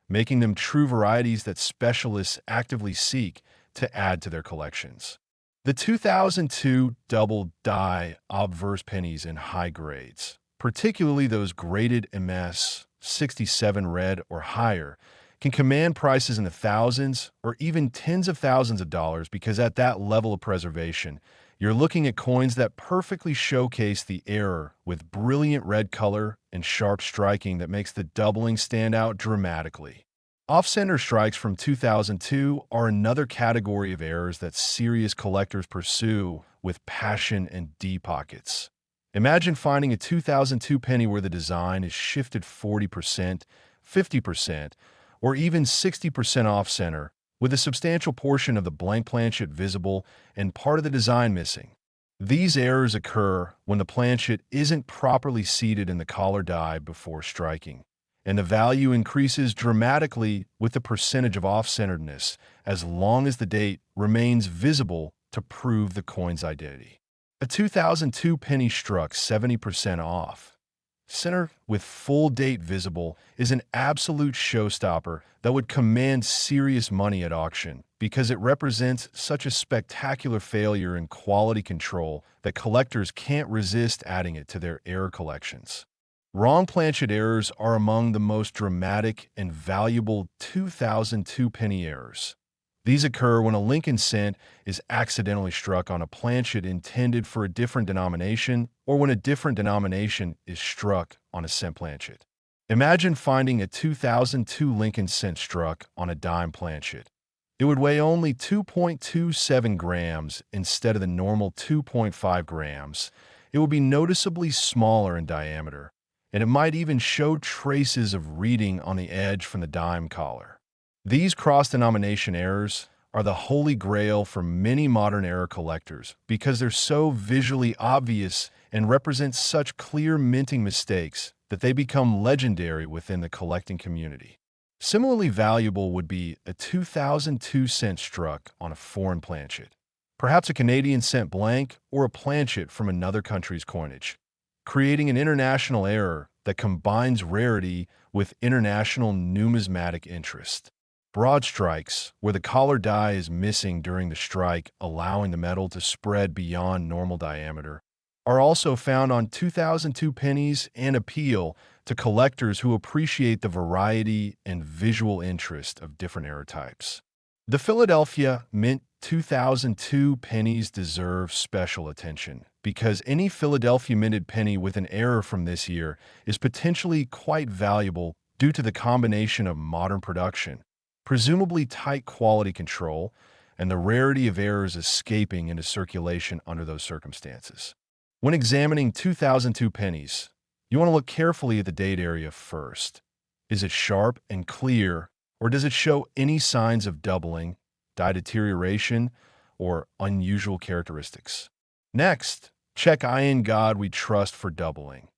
making them true varieties that specialists actively seek to add to their collections. The 2002 double die obverse pennies in high grades, particularly those graded MS 67 red or higher, can command prices in the thousands or even tens of thousands of dollars because at that level of preservation, you're looking at coins that perfectly showcase the error with brilliant red color and sharp striking that makes the doubling stand out dramatically. Off-center strikes from 2002 are another category of errors that serious collectors pursue with passion and deep pockets. Imagine finding a 2002 penny where the design is shifted 40%, 50%, or even 60% off-center, with a substantial portion of the blank planchet visible and part of the design missing. These errors occur when the planchet isn't properly seated in the collar die before striking, and the value increases dramatically with the percentage of off-centeredness as long as the date remains visible to prove the coin's identity. A 2002 penny struck 70% off center with full date visible is an absolute showstopper that would command serious money at auction because it represents such a spectacular failure in quality control that collectors can't resist adding it to their error collections. Wrong planchet errors are among the most dramatic and valuable 2002 penny errors. These occur when a Lincoln cent is accidentally struck on a planchet intended for a different denomination, or when a different denomination is struck on a cent planchet. Imagine finding a 2002 Lincoln cent struck on a dime planchet. It would weigh only 2.27 grams instead of the normal 2.5 grams. It would be noticeably smaller in diameter, and it might even show traces of reading on the edge from the dime collar. These cross-denomination errors are the holy grail for many modern error collectors because they're so visually obvious and represent such clear minting mistakes that they become legendary within the collecting community. Similarly valuable would be a 2002 cent struck on a foreign planchet, perhaps a Canadian cent blank or a planchet from another country's coinage, creating an international error that combines rarity with international numismatic interest. Broad strikes, where the collar die is missing during the strike, allowing the metal to spread beyond normal diameter, are also found on 2002 pennies and appeal to collectors who appreciate the variety and visual interest of different error types. The Philadelphia Mint 2002 pennies deserve special attention because any Philadelphia minted penny with an error from this year is potentially quite valuable due to the combination of modern production, presumably tight quality control, and the rarity of errors escaping into circulation under those circumstances. When examining 2002 pennies, you want to look carefully at the date area first. Is it sharp and clear, or does it show any signs of doubling, die deterioration, or unusual characteristics? Next, check I in God We Trust for doubling,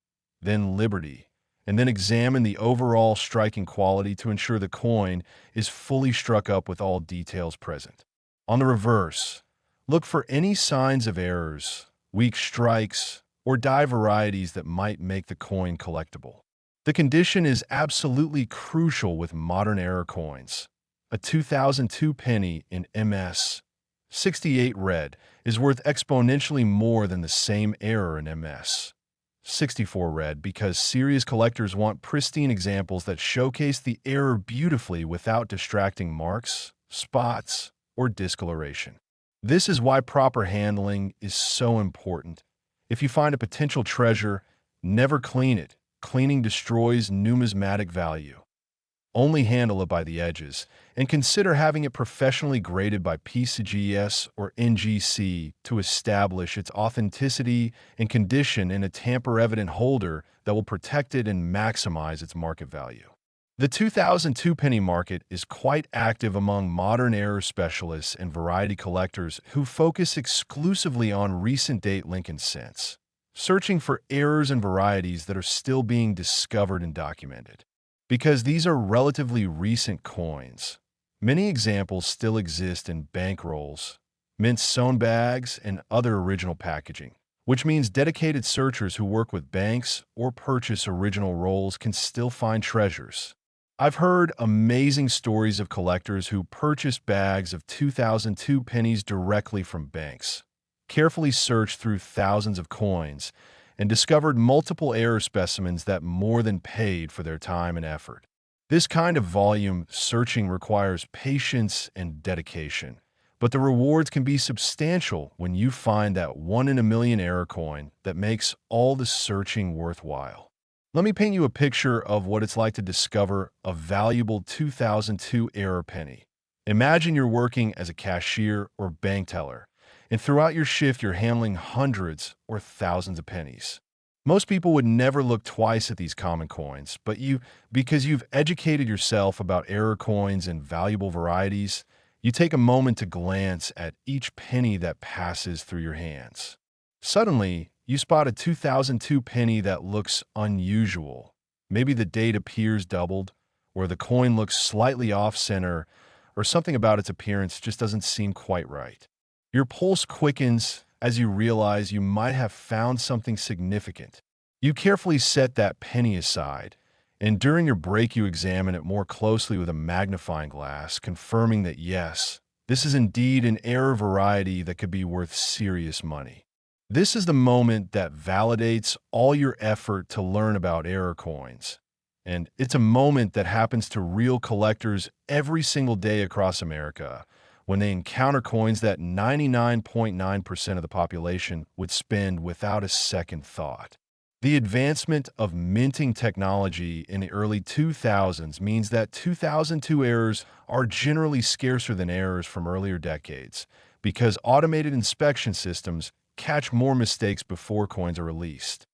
then Liberty, and then examine the overall striking quality to ensure the coin is fully struck up with all details present. On the reverse, look for any signs of errors, weak strikes, or die varieties that might make the coin collectible. The condition is absolutely crucial with modern error coins. A 2002 penny in MS 68 red is worth exponentially more than the same error in MS 64 red because serious collectors want pristine examples that showcase the error beautifully without distracting marks, spots, or discoloration. This is why proper handling is so important. If you find a potential treasure, never clean it. Cleaning destroys numismatic value. Only handle it by the edges, and consider having it professionally graded by PCGS or NGC to establish its authenticity and condition in a tamper-evident holder that will protect it and maximize its market value. The 2002 penny market is quite active among modern error specialists and variety collectors who focus exclusively on recent-date Lincoln cents, searching for errors and varieties that are still being discovered and documented. Because these are relatively recent coins, many examples still exist in bankrolls, mint sewn bags, and other original packaging, which means dedicated searchers who work with banks or purchase original rolls can still find treasures. I've heard amazing stories of collectors who purchased bags of 2002 pennies directly from banks, carefully searched through thousands of coins, and discovered multiple error specimens that more than paid for their time and effort. This kind of volume searching requires patience and dedication, but the rewards can be substantial when you find that one-in-a-million error coin that makes all the searching worthwhile. Let me paint you a picture of what it's like to discover a valuable 2002 error penny. Imagine you're working as a cashier or bank teller, and throughout your shift you're handling hundreds or thousands of pennies. Most people would never look twice at these common coins, but because you've educated yourself about error coins and valuable varieties, you take a moment to glance at each penny that passes through your hands. Suddenly, you spot a 2002 penny that looks unusual. Maybe the date appears doubled, or the coin looks slightly off-center, or something about its appearance just doesn't seem quite right. Your pulse quickens as you realize you might have found something significant. You carefully set that penny aside, and during your break you examine it more closely with a magnifying glass, confirming that yes, this is indeed an error variety that could be worth serious money. This is the moment that validates all your effort to learn about error coins. And it's a moment that happens to real collectors every single day across America when they encounter coins that 99.9% of the population would spend without a second thought. The advancement of minting technology in the early 2000s means that 2002 errors are generally scarcer than errors from earlier decades because automated inspection systems catch more mistakes before coins are released.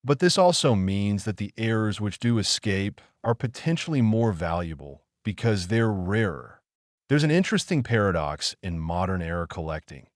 But this also means that the errors which do escape are potentially more valuable because they're rarer. There's an interesting paradox in modern error collecting.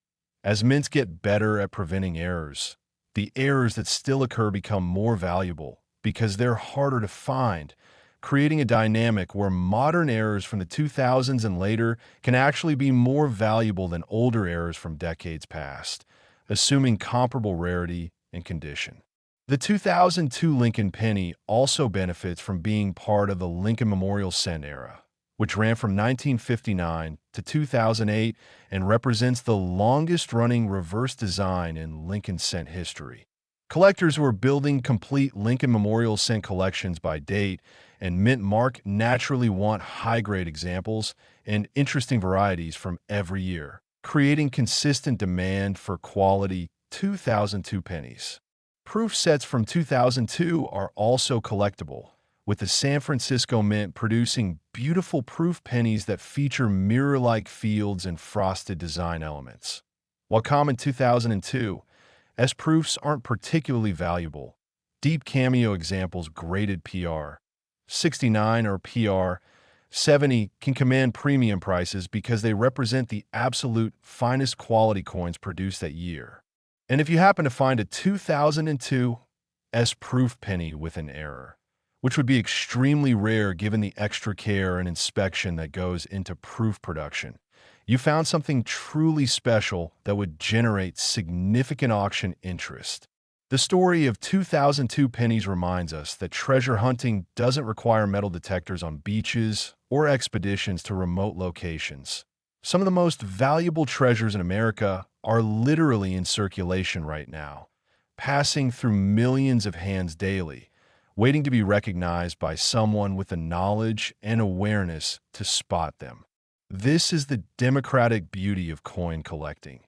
As mints get better at preventing errors, the errors that still occur become more valuable because they're harder to find, creating a dynamic where modern errors from the 2000s and later can actually be more valuable than older errors from decades past, assuming comparable rarity and condition. The 2002 Lincoln penny also benefits from being part of the Lincoln Memorial Cent era, which ran from 1959 to 2008 and represents the longest-running reverse design in Lincoln cent history. Collectors who are building complete Lincoln Memorial Cent collections by date and mint mark naturally want high-grade examples and interesting varieties from every year, creating consistent demand for quality 2002 pennies. Proof sets from 2002 are also collectible, with the San Francisco Mint producing beautiful proof pennies that feature mirror-like fields and frosted design elements. While common 2002, S-proofs aren't particularly valuable. Deep cameo examples graded PR 69 or PR 70 can command premium prices because they represent the absolute finest quality coins produced that year. And if you happen to find a 2002 S-proof penny with an error, which would be extremely rare given the extra care and inspection that goes into proof production, you found something truly special that would generate significant auction interest. The story of 2002 pennies reminds us that treasure hunting doesn't require metal detectors on beaches or expeditions to remote locations. Some of the most valuable treasures in America are literally in circulation right now, passing through millions of hands daily, waiting to be recognized by someone with the knowledge and awareness to spot them. This is the democratic beauty of coin collecting.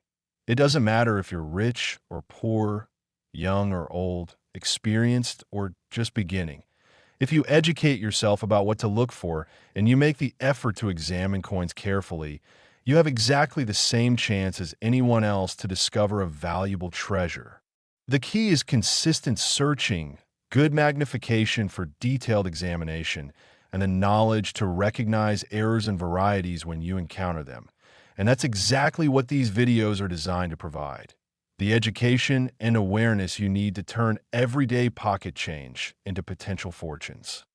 It doesn't matter if you're rich or poor, young or old, experienced or just beginning. If you educate yourself about what to look for and you make the effort to examine coins carefully, you have exactly the same chance as anyone else to discover a valuable treasure. The key is consistent searching, good magnification for detailed examination, and the knowledge to recognize errors and varieties when you encounter them. And that's exactly what these videos are designed to provide. The education and awareness you need to turn everyday pocket change into potential fortunes.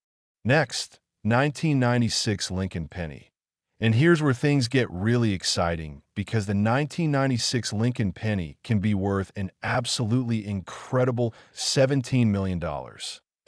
Next, 1996 Lincoln penny. And here's where things get really exciting because the 1996 Lincoln penny can be worth an absolutely incredible $17 million.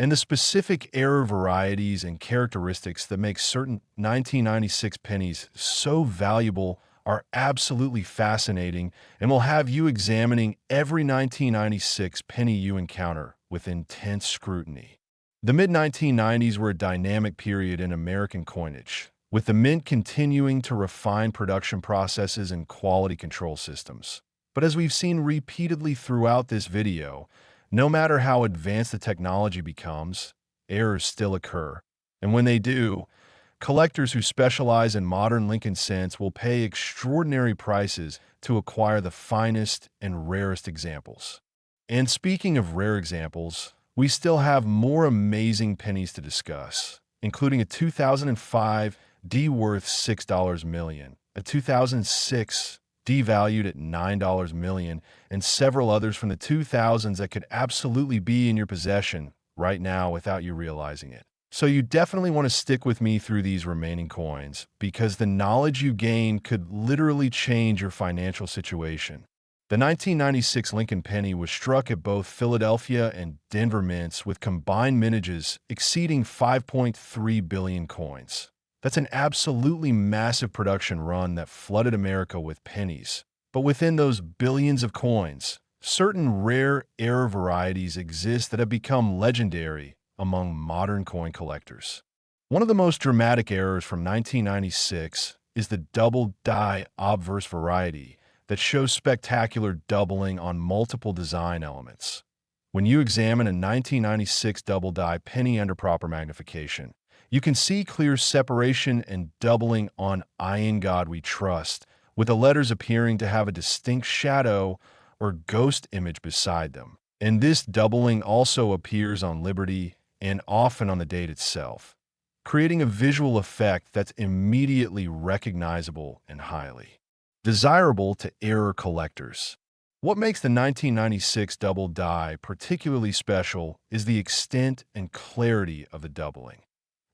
And the specific error varieties and characteristics that make certain 1996 pennies so valuable are absolutely fascinating and will have you examining every 1996 penny you encounter with intense scrutiny. The mid-1990s were a dynamic period in American coinage, with the mint continuing to refine production processes and quality control systems. But as we've seen repeatedly throughout this video, no matter how advanced the technology becomes, errors still occur. And when they do, collectors who specialize in modern Lincoln cents will pay extraordinary prices to acquire the finest and rarest examples. And speaking of rare examples, we still have more amazing pennies to discuss, including a 2005 D worth $6 million, a 2006 D valued at $9 million, and several others from the 2000s that could absolutely be in your possession right now without you realizing it. So you definitely want to stick with me through these remaining coins because the knowledge you gain could literally change your financial situation. The 1996 Lincoln penny was struck at both Philadelphia and Denver mints with combined mintages exceeding 5.3 billion coins. That's an absolutely massive production run that flooded America with pennies. But within those billions of coins, Certain rare error varieties exist that have become legendary among modern coin collectors. One of the most dramatic errors from 1996 is the double die obverse variety that shows spectacular doubling on multiple design elements. When you examine a 1996 double die penny under proper magnification, you can see clear separation and doubling on "I in God We Trust," with the letters appearing to have a distinct shadow or ghost image beside them. And this doubling also appears on Liberty and often on the date itself, creating a visual effect that's immediately recognizable and highly desirable to error collectors. What makes the 1996 double die particularly special is the extent and clarity of the doubling.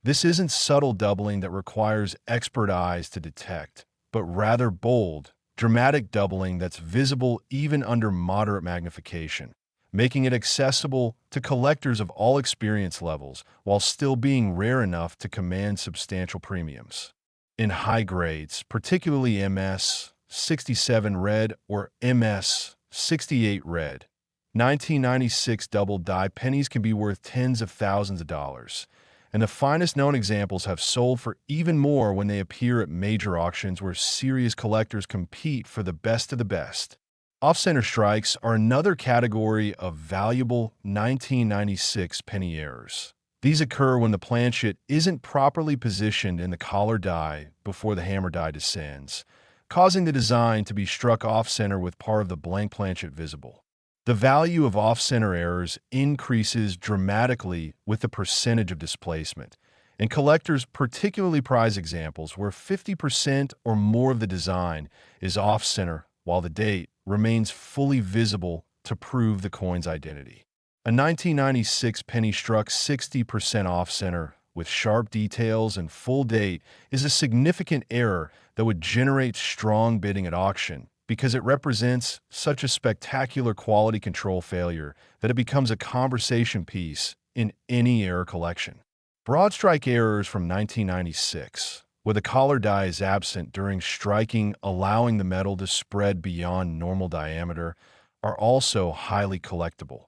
This isn't subtle doubling that requires expert eyes to detect, but rather bold, dramatic doubling that's visible even under moderate magnification, making it accessible to collectors of all experience levels while still being rare enough to command substantial premiums. In high grades, particularly MS 67 red or MS 68 red, 1996 double die pennies can be worth tens of thousands of dollars, and the finest known examples have sold for even more when they appear at major auctions where serious collectors compete for the best of the best. Off-center strikes are another category of valuable 1996 penny errors. These occur when the planchet isn't properly positioned in the collar die before the hammer die descends, causing the design to be struck off-center with part of the blank planchet visible. The value of off-center errors increases dramatically with the percentage of displacement, and collectors particularly prize examples where 50% or more of the design is off-center while the date remains fully visible to prove the coin's identity. A 1996 penny struck 60% off-center with sharp details and full date is a significant error that would generate strong bidding at auction, because it represents such a spectacular quality control failure that it becomes a conversation piece in any error collection. Broad strike errors from 1996, where the collar die is absent during striking, allowing the metal to spread beyond normal diameter, are also highly collectible.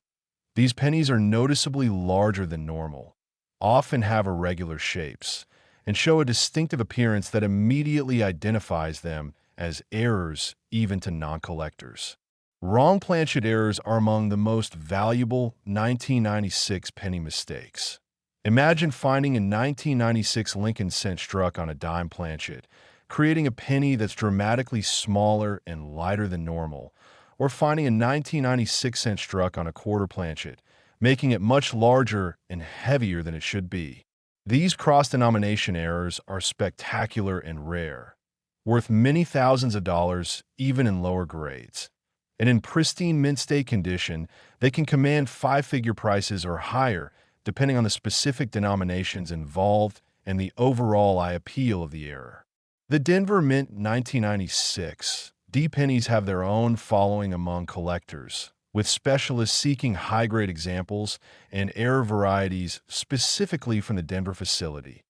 These pennies are noticeably larger than normal, often have irregular shapes, and show a distinctive appearance that immediately identifies them as errors even to non-collectors. Wrong planchet errors are among the most valuable 1996 penny mistakes. Imagine finding a 1996 Lincoln cent struck on a dime planchet, creating a penny that's dramatically smaller and lighter than normal, or finding a 1996 cent struck on a quarter planchet, making it much larger and heavier than it should be. These cross-denomination errors are spectacular and rare, worth many thousands of dollars even in lower grades. And in pristine mint state condition, they can command five-figure prices or higher, depending on the specific denominations involved and the overall eye appeal of the error. The Denver Mint 1996 D pennies have their own following among collectors, with specialists seeking high-grade examples and error varieties specifically from the Denver facility.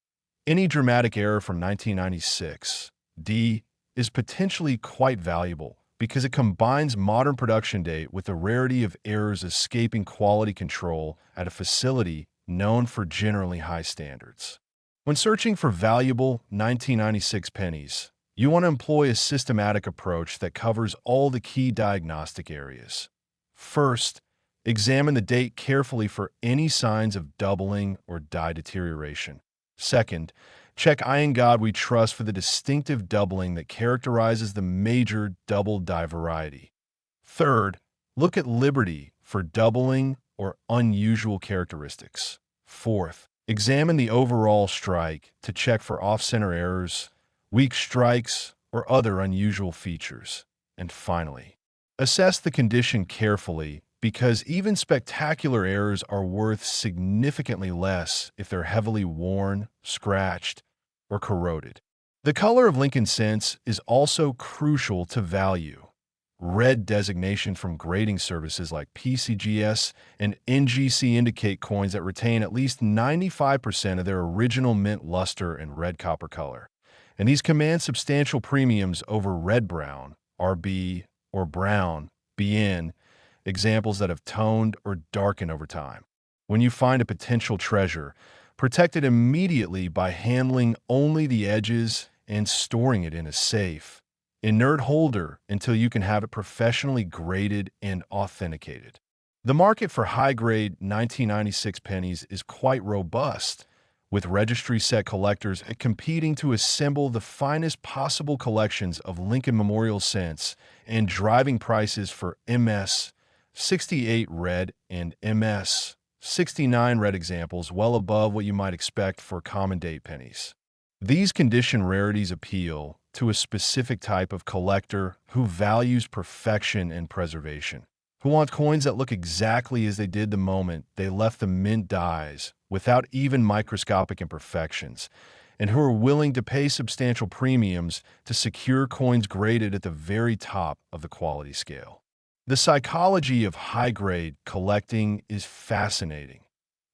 Any dramatic error from 1996 D is potentially quite valuable because it combines modern production date with the rarity of errors escaping quality control at a facility known for generally high standards. When searching for valuable 1996 pennies, you want to employ a systematic approach that covers all the key diagnostic areas. First, examine the date carefully for any signs of doubling or die deterioration. Second, check "I in God We Trust" for the distinctive doubling that characterizes the major double die variety. Third, look at Liberty for doubling or unusual characteristics. Fourth, examine the overall strike to check for off-center errors, weak strikes, or other unusual features. And finally, assess the condition carefully, because even spectacular errors are worth significantly less if they're heavily worn, scratched, or corroded. The color of Lincoln cents is also crucial to value. Red designation from grading services like PCGS and NGC indicate coins that retain at least 95% of their original mint luster and red copper color, and these command substantial premiums over red-brown, RB, or brown, BN, examples that have toned or darkened over time. When you find a potential treasure, protect it immediately by handling only the edges and storing it in a safe, inert holder until you can have it professionally graded and authenticated. The market for high-grade 1996 pennies is quite robust, with registry-set collectors competing to assemble the finest possible collections of Lincoln Memorial cents and driving prices for MS 68 red and MS 69 red examples well above what you might expect for common date pennies. These condition rarities appeal to a specific type of collector who values perfection and preservation, who want coins that look exactly as they did the moment they left the mint dies without even microscopic imperfections, and who are willing to pay substantial premiums to secure coins graded at the very top of the quality scale. The psychology of high-grade collecting is fascinating.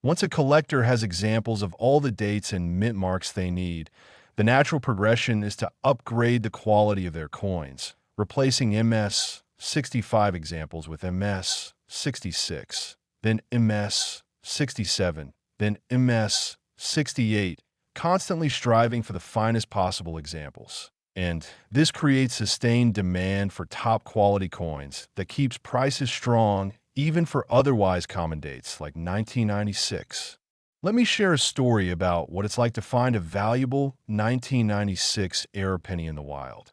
Once a collector has examples of all the dates and mint marks they need, the natural progression is to upgrade the quality of their coins, replacing MS 65 examples with MS 66, then MS 67, then MS 68, constantly striving for the finest possible examples. And this creates sustained demand for top-quality coins that keeps prices strong even for otherwise common dates like 1996. Let me share a story about what it's like to find a valuable 1996 era penny in the wild.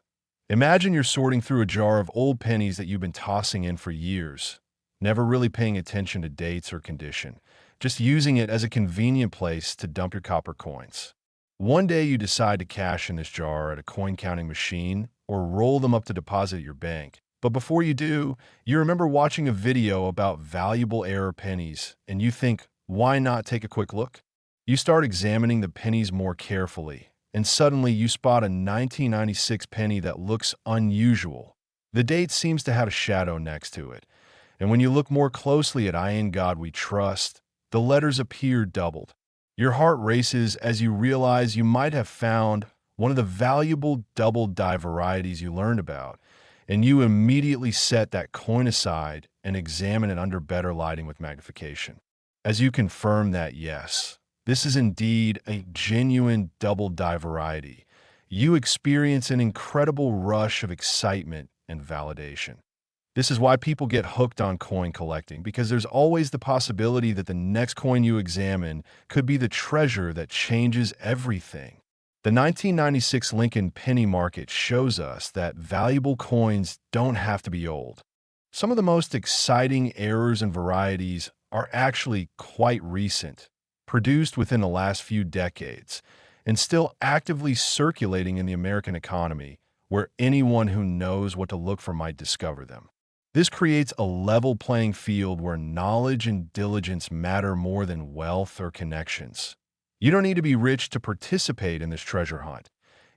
Imagine you're sorting through a jar of old pennies that you've been tossing in for years, never really paying attention to dates or condition, just using it as a convenient place to dump your copper coins. One day you decide to cash in this jar at a coin counting machine or roll them up to deposit at your bank. But before you do, you remember watching a video about valuable era pennies and you think, why not take a quick look? You start examining the pennies more carefully, and suddenly you spot a 1996 penny that looks unusual. The date seems to have a shadow next to it, and when you look more closely at In God We Trust, the letters appear doubled. Your heart races as you realize you might have found one of the valuable double die varieties you learned about, and you immediately set that coin aside and examine it under better lighting with magnification. As you confirm that, yes, this is indeed a genuine double die variety, you experience an incredible rush of excitement and validation. This is why people get hooked on coin collecting, because there's always the possibility that the next coin you examine could be the treasure that changes everything. The 1996 Lincoln penny market shows us that valuable coins don't have to be old. Some of the most exciting errors and varieties are actually quite recent, produced within the last few decades, and still actively circulating in the American economy, where anyone who knows what to look for might discover them. This creates a level playing field where knowledge and diligence matter more than wealth or connections. You don't need to be rich to participate in this treasure hunt.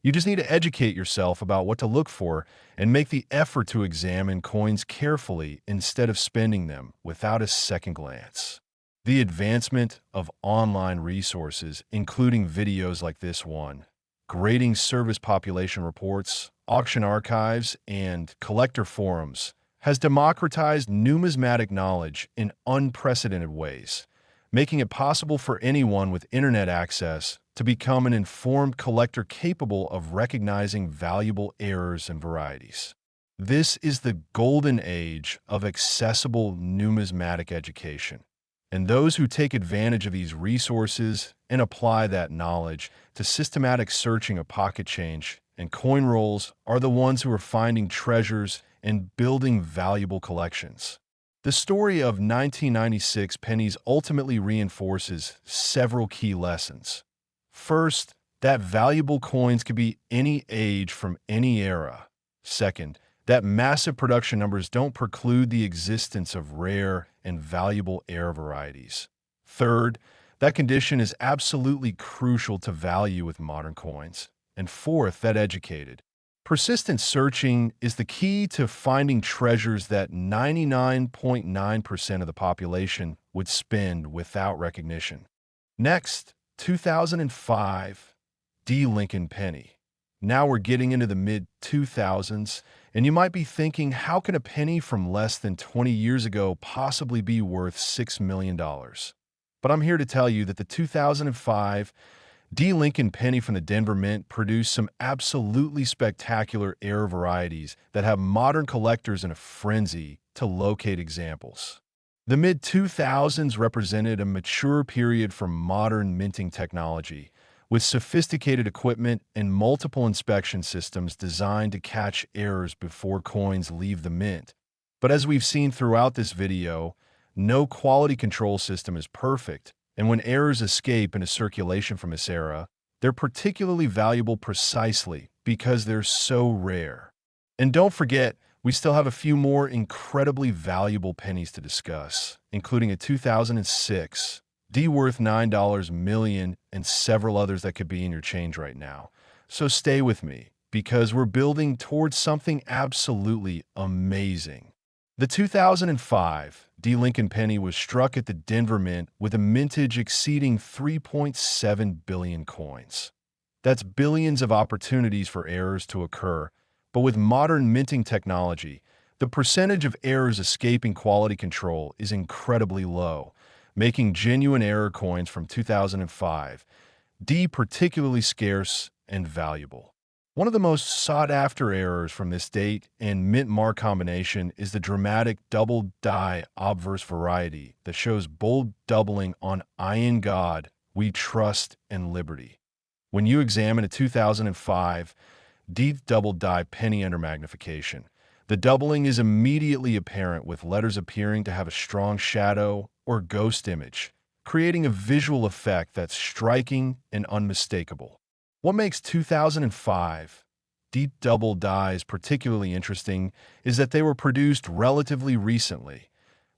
You just need to educate yourself about what to look for and make the effort to examine coins carefully instead of spending them without a second glance. The advancement of online resources, including videos like this one, grading service population reports, auction archives, and collector forums, has democratized numismatic knowledge in unprecedented ways, making it possible for anyone with internet access to become an informed collector capable of recognizing valuable errors and varieties. This is the golden age of accessible numismatic education, and those who take advantage of these resources and apply that knowledge to systematic searching of pocket change and coin rolls are the ones who are finding treasures and building valuable collections. The story of 1996 pennies ultimately reinforces several key lessons. First, that valuable coins can be any age from any era. Second, that massive production numbers don't preclude the existence of rare and valuable era varieties. Third, that condition is absolutely crucial to value with modern coins. And fourth, that educated, persistent searching is the key to finding treasures that 99.9% of the population would spend without recognition. Next, 2005, D. Lincoln penny. Now we're getting into the mid-2000s, And you might be thinking, how can a penny from less than 20 years ago possibly be worth $6 million? But I'm here to tell you that the 2005 D. Lincoln penny from the Denver Mint produced some absolutely spectacular error varieties that have modern collectors in a frenzy to locate examples. The mid-2000s represented a mature period for modern minting technology, with sophisticated equipment and multiple inspection systems designed to catch errors before coins leave the mint. But as we've seen throughout this video, no quality control system is perfect, and when errors escape into circulation from this era, they're particularly valuable precisely because they're so rare. And don't forget, we still have a few more incredibly valuable pennies to discuss, including a 2006 D worth $9 million and several others that could be in your change right now. So stay with me, because we're building towards something absolutely amazing. The 2005 D. Lincoln penny was struck at the Denver Mint with a mintage exceeding 3.7 billion coins. That's billions of opportunities for errors to occur, but with modern minting technology, the percentage of errors escaping quality control is incredibly low, making genuine error coins from 2005 D particularly scarce and valuable. One of the most sought-after errors from this date and mint mark combination is the dramatic double die obverse variety that shows bold doubling on "I in God, we trust and liberty." When you examine a 2005 D double die penny under magnification, the doubling is immediately apparent, with letters appearing to have a strong shadow or ghost image, creating a visual effect that's striking and unmistakable. What makes 2005 D double dies particularly interesting is that they were produced relatively recently,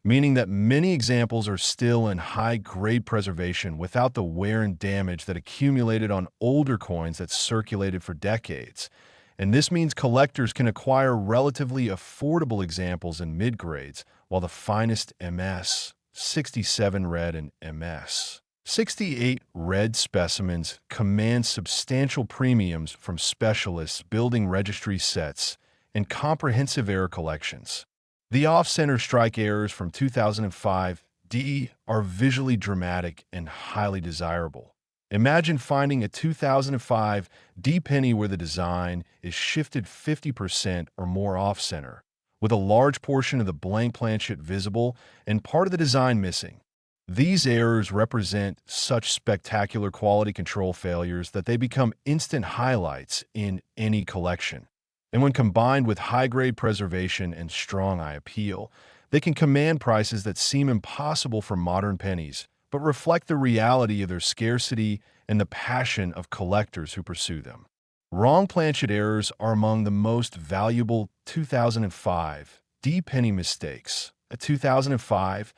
meaning that many examples are still in high-grade preservation without the wear and damage that accumulated on older coins that circulated for decades. And this means collectors can acquire relatively affordable examples in mid-grades, while the finest MS 67 red and MS 68 red specimens command substantial premiums from specialists building registry sets and comprehensive error collections. The off-center strike errors from 2005 D are visually dramatic and highly desirable. Imagine finding a 2005 D penny where the design is shifted 50% or more off-center, with a large portion of the blank planchet visible and part of the design missing. These errors represent such spectacular quality control failures that they become instant highlights in any collection. And when combined with high-grade preservation and strong eye appeal, they can command prices that seem impossible for modern pennies, but reflect the reality of their scarcity and the passion of collectors who pursue them. Wrong planchet errors are among the most valuable 2005 D penny mistakes. A 2005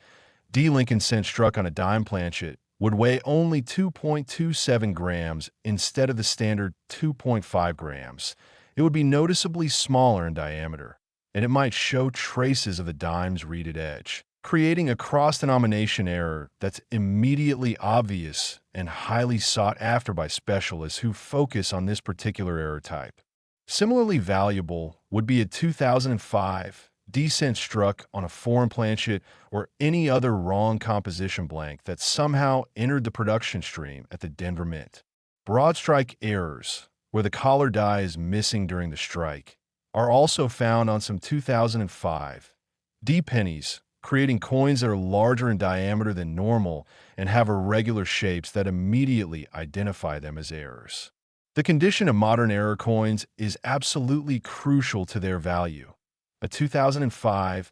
D Lincoln cent struck on a dime planchet would weigh only 2.27 grams instead of the standard 2.5 grams. It would be noticeably smaller in diameter, and it might show traces of the dime's reeded edge, creating a cross-denomination error that's immediately obvious and highly sought after by specialists who focus on this particular error type. Similarly valuable would be a 2005 D cent struck on a foreign planchet or any other wrong composition blank that somehow entered the production stream at the Denver Mint. Broad strike errors, where the collar die is missing during the strike, are also found on some 2005 D pennies, creating coins that are larger in diameter than normal and have irregular shapes that immediately identify them as errors. The condition of modern error coins is absolutely crucial to their value. A 2005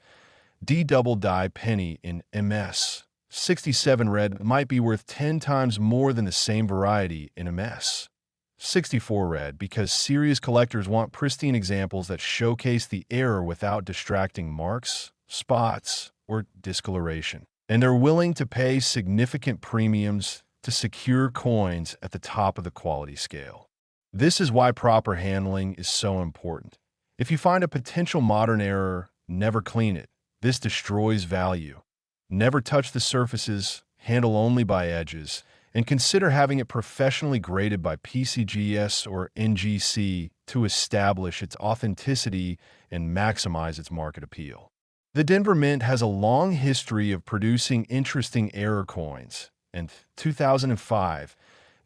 D double die penny in MS 67 red might be worth 10 times more than the same variety in MS 64 red, because serious collectors want pristine examples that showcase the error without distracting marks, spots, or discoloration. And they're willing to pay significant premiums to secure coins at the top of the quality scale. This is why proper handling is so important. If you find a potential modern error, never clean it. This destroys value. Never touch the surfaces, handle only by edges, and consider having it professionally graded by PCGS or NGC to establish its authenticity and maximize its market appeal. The Denver Mint has a long history of producing interesting error coins, and 2005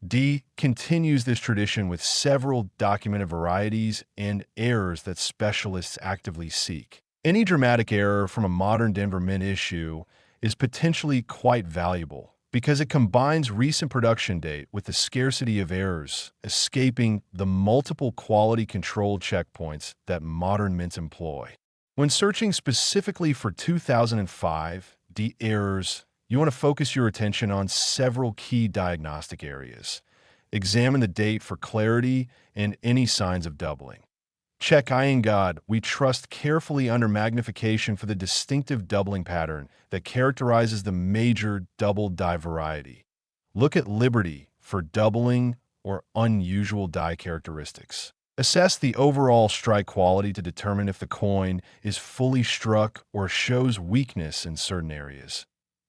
D continues this tradition with several documented varieties and errors that specialists actively seek. Any dramatic error from a modern Denver Mint issue is potentially quite valuable because it combines recent production date with the scarcity of errors, escaping the multiple quality control checkpoints that modern mints employ. When searching specifically for 2005 D errors, you want to focus your attention on several key diagnostic areas. Examine the date for clarity and any signs of doubling. Check I in God, we trust carefully under magnification for the distinctive doubling pattern that characterizes the major double die variety. Look at Liberty for doubling or unusual die characteristics. Assess the overall strike quality to determine if the coin is fully struck or shows weakness in certain areas.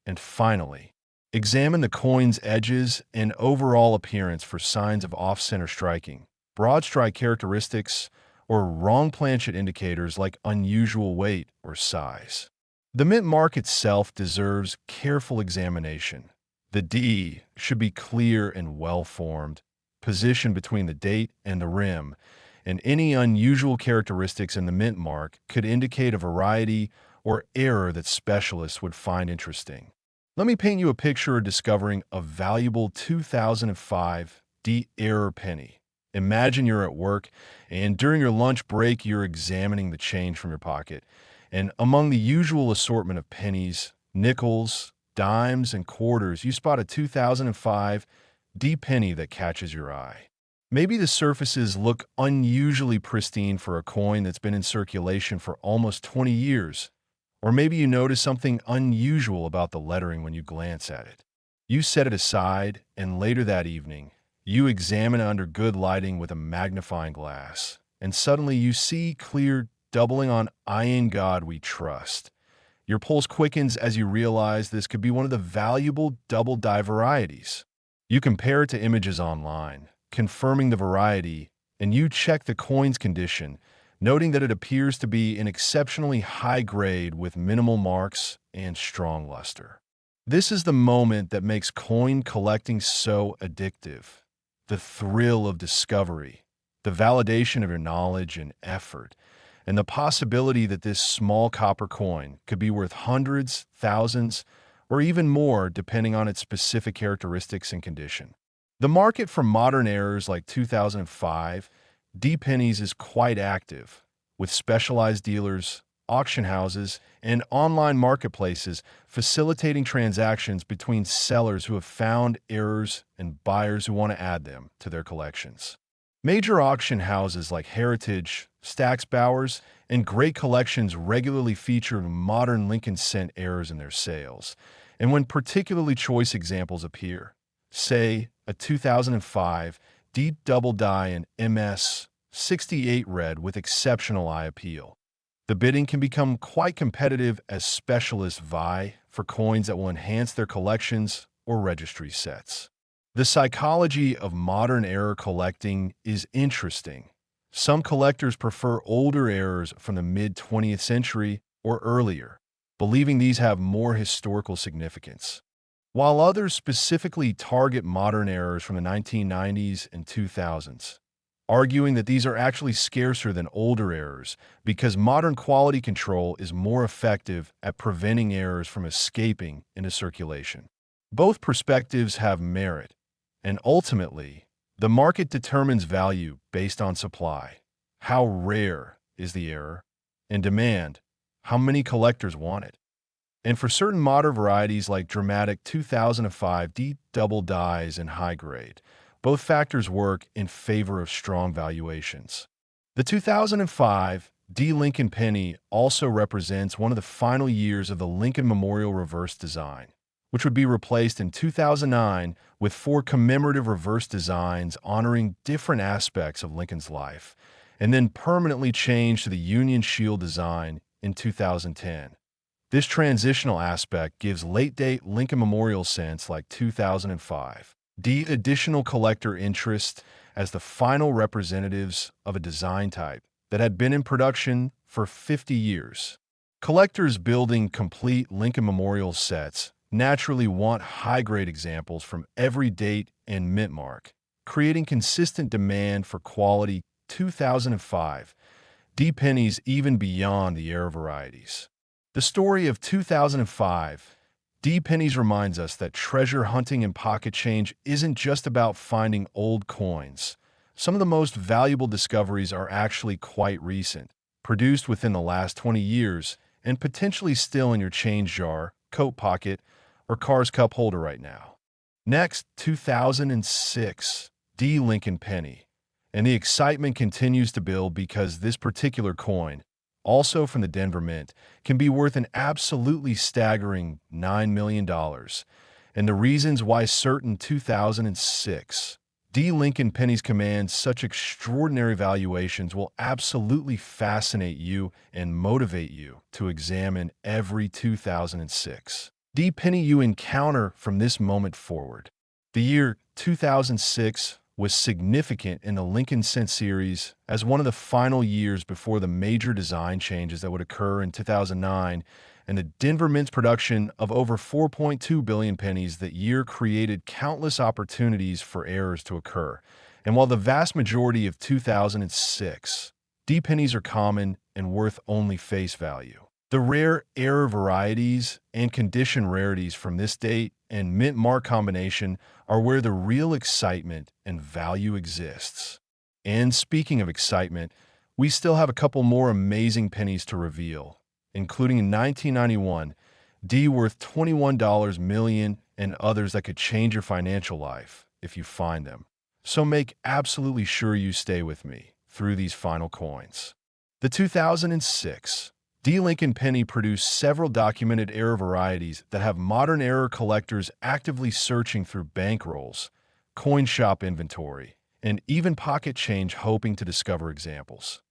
And finally, examine the coin's edges and overall appearance for signs of off-center striking, broad strike characteristics, or wrong planchet indicators like unusual weight or size. The mint mark itself deserves careful examination. The D should be clear and well-formed, positioned between the date and the rim, and any unusual characteristics in the mint mark could indicate a variety or error that specialists would find interesting. Let me paint you a picture of discovering a valuable 2005 D error penny. Imagine you're at work, and during your lunch break, you're examining the change from your pocket. And among the usual assortment of pennies, nickels, dimes, and quarters, you spot a 2005 D penny that catches your eye. Maybe the surfaces look unusually pristine for a coin that's been in circulation for almost 20 years. Or maybe you notice something unusual about the lettering when you glance at it. You set it aside, and later that evening, you examine it under good lighting with a magnifying glass, and suddenly you see clear doubling on I in God we trust. Your pulse quickens as you realize this could be one of the valuable double die varieties. You compare it to images online, confirming the variety, and you check the coin's condition, noting that it appears to be an exceptionally high grade with minimal marks and strong luster. This is the moment that makes coin collecting so addictive. The thrill of discovery, the validation of your knowledge and effort, and the possibility that this small copper coin could be worth hundreds, thousands, or even more depending on its specific characteristics and condition. The market for modern errors like 2005 D pennies is quite active, with specialized dealers, auction houses, and online marketplaces facilitating transactions between sellers who have found errors and buyers who want to add them to their collections. Major auction houses like Heritage, Stack's Bowers, and Great Collections regularly feature modern Lincoln cent errors in their sales. And when particularly choice examples appear, say a 2005 D double die in MS 68 red with exceptional eye appeal, the bidding can become quite competitive as specialists vie for coins that will enhance their collections or registry sets. The psychology of modern error collecting is interesting. Some collectors prefer older errors from the mid-20th century or earlier, believing these have more historical significance, while others specifically target modern errors from the 1990s and 2000s, arguing that these are actually scarcer than older errors because modern quality control is more effective at preventing errors from escaping into circulation. Both perspectives have merit, and ultimately, the market determines value based on supply. How rare is the error? And demand, how many collectors want it? And for certain modern varieties like dramatic 2005 D double dies and high grade, both factors work in favor of strong valuations. The 2005 D Lincoln penny also represents one of the final years of the Lincoln Memorial reverse design, which would be replaced in 2009 with 4 commemorative reverse designs honoring different aspects of Lincoln's life, and then permanently changed to the Union Shield design in 2010. This transitional aspect gives late-date Lincoln Memorial cents like 2005 D additional collector interest as the final representatives of a design type that had been in production for 50 years. Collectors building complete Lincoln Memorial sets naturally want high-grade examples from every date and mint mark, creating consistent demand for quality 2005 D pennies even beyond the era varieties. The story of 2005 D pennies reminds us that treasure hunting and pocket change isn't just about finding old coins. Some of the most valuable discoveries are actually quite recent, produced within the last 20 years, and potentially still in your change jar, coat pocket, or car's cup holder right now. Next, 2006 D Lincoln penny. And the excitement continues to build because this particular coin, also from the Denver Mint, can be worth an absolutely staggering $9 million. And the reasons why certain 2006 D Lincoln pennies command such extraordinary valuations will absolutely fascinate you and motivate you to examine every 2006 D penny you encounter from this moment forward. The year 2006 was significant in the Lincoln Cent series as one of the final years before the major design changes that would occur in 2009, and the Denver Mint's production of over 4.2 billion pennies that year created countless opportunities for errors to occur. And while the vast majority of 2006 D pennies are common and worth only face value, the rare error varieties and condition rarities from this date and mint mark combination are where the real excitement and value exists. And speaking of excitement, we still have a couple more amazing pennies to reveal, including in 1991, D worth $21 million and others that could change your financial life if you find them. So make absolutely sure you stay with me through these final coins. The 2006 D Lincoln penny produced several documented error varieties that have modern error collectors actively searching through bankrolls, coin shop inventory, and even pocket change hoping to discover examples.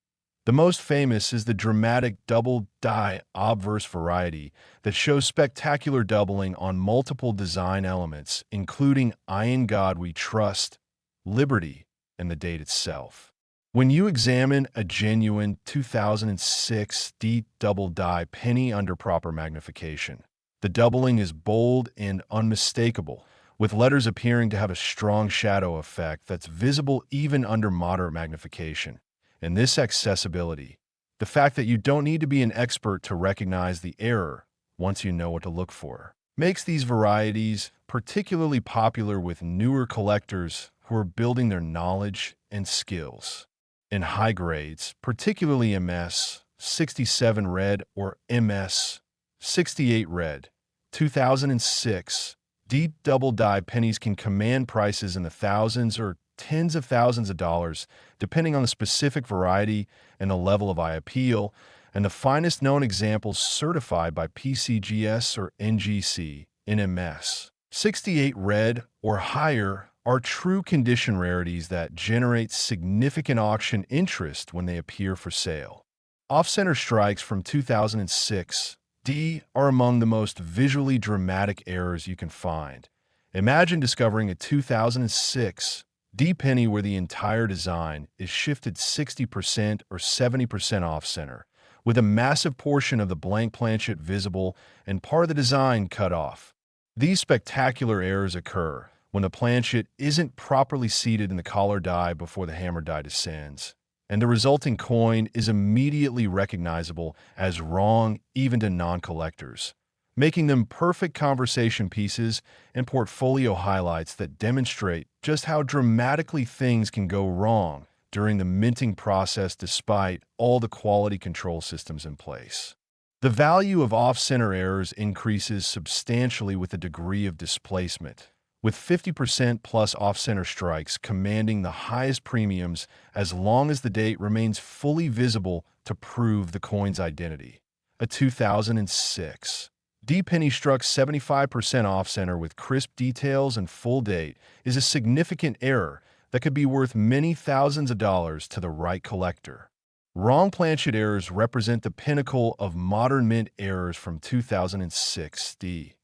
The most famous is the dramatic double-die obverse variety that shows spectacular doubling on multiple design elements, including I in God We Trust, Liberty, and the date itself. When you examine a genuine 2006 D double-die penny under proper magnification, the doubling is bold and unmistakable, with letters appearing to have a strong shadow effect that's visible even under moderate magnification. And this accessibility, the fact that you don't need to be an expert to recognize the error once you know what to look for, makes these varieties particularly popular with newer collectors who are building their knowledge and skills. In high grades, particularly MS 67 red or MS 68 red, 2006 D double-die pennies can command prices in the thousands or tens of thousands of dollars, depending on the specific variety and the level of eye appeal, and the finest known examples certified by PCGS or NGC in MS 68 red or higher are true condition rarities that generate significant auction interest when they appear for sale. Off-center strikes from 2006 D are among the most visually dramatic errors you can find. Imagine discovering a 2006 D penny where the entire design is shifted 60% or 70% off-center, with a massive portion of the blank planchet visible and part of the design cut off. These spectacular errors occur when the planchet isn't properly seated in the collar die before the hammer die descends, and the resulting coin is immediately recognizable as wrong even to non-collectors, making them perfect conversation pieces and portfolio highlights that demonstrate just how dramatically things can go wrong during the minting process despite all the quality control systems in place. The value of off-center errors increases substantially with the degree of displacement, with 50% plus off-center strikes commanding the highest premiums as long as the date remains fully visible to prove the coin's identity. A 2006 D penny struck 75% off-center with crisp details and full date is a significant error that could be worth many thousands of dollars to the right collector. Wrong planchet errors represent the pinnacle of modern mint errors from 2006 D.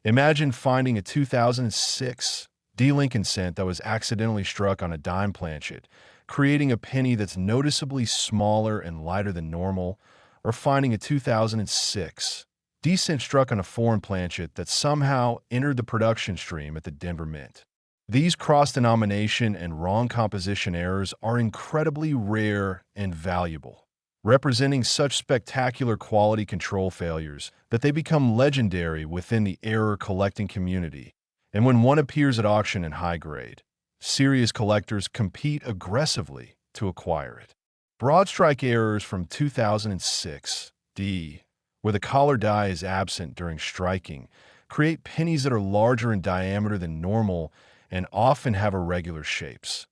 Imagine finding a 2006 D. Lincoln cent that was accidentally struck on a dime planchet, creating a penny that's noticeably smaller and lighter than normal, or finding a 2006 D cent struck on a foreign planchet that somehow entered the production stream at the Denver Mint. These cross-denomination and wrong composition errors are incredibly rare and valuable, representing such spectacular quality control failures that they become legendary within the error collecting community. And when one appears at auction in high grade, serious collectors compete aggressively to acquire it. Broad strike errors from 2006 D, where the collar die is absent during striking, create pennies that are larger in diameter than normal and often have irregular shapes.